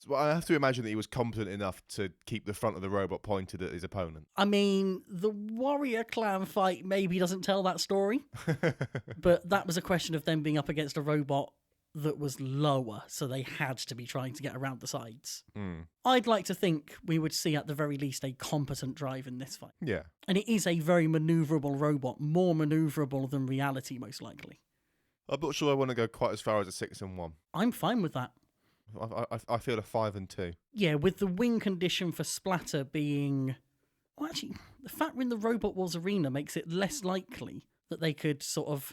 Well, I have to imagine that he was competent enough to keep the front of the robot pointed at his opponent. I mean, the Warrior Clan fight maybe doesn't tell that story, but that was a question of them being up against a robot that was lower, so they had to be trying to get around the sides. I'd like to think we would see at the very least a competent drive in this fight. Yeah. And it is a very manoeuvrable robot, more manoeuvrable than reality, most likely. I'm not sure I want to go quite as far as a 6-1. I'm fine with that. I feel a 5-2. Yeah, with the win condition for Splatter being... Well, actually, the fact we're in the Robot Wars arena makes it less likely that they could sort of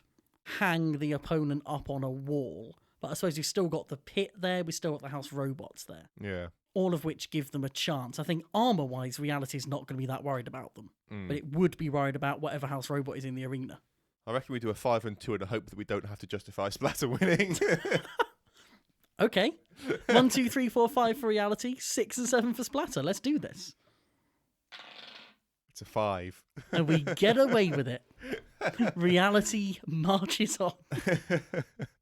hang the opponent up on a wall. But I suppose we've still got the pit there, we've still got the house robots there. Yeah. All of which give them a chance. I think armour-wise, reality's not going to be that worried about them. But it would be worried about whatever house robot is in the arena. I reckon we do a 5-2 in the hope that we don't have to justify Splatter winning. Okay. 1, 2, 3, 4, 5 for reality, 6 and 7 for Splatter. Let's do this. It's a 5. And we get away with it. Reality marches on.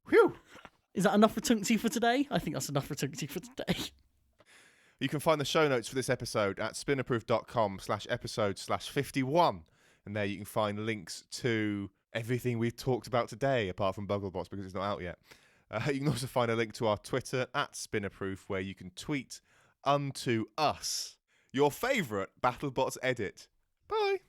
Whew. Is that enough for Tunksy for today? I think that's enough for Tunksy for today. You can find the show notes for this episode at spinnerproof.com/episode/51. And there you can find links to everything we've talked about today, apart from Bugglebots, because it's not out yet. You can also find a link to our Twitter at Spinnerproof, where you can tweet unto us your favourite BattleBots edit. Bye.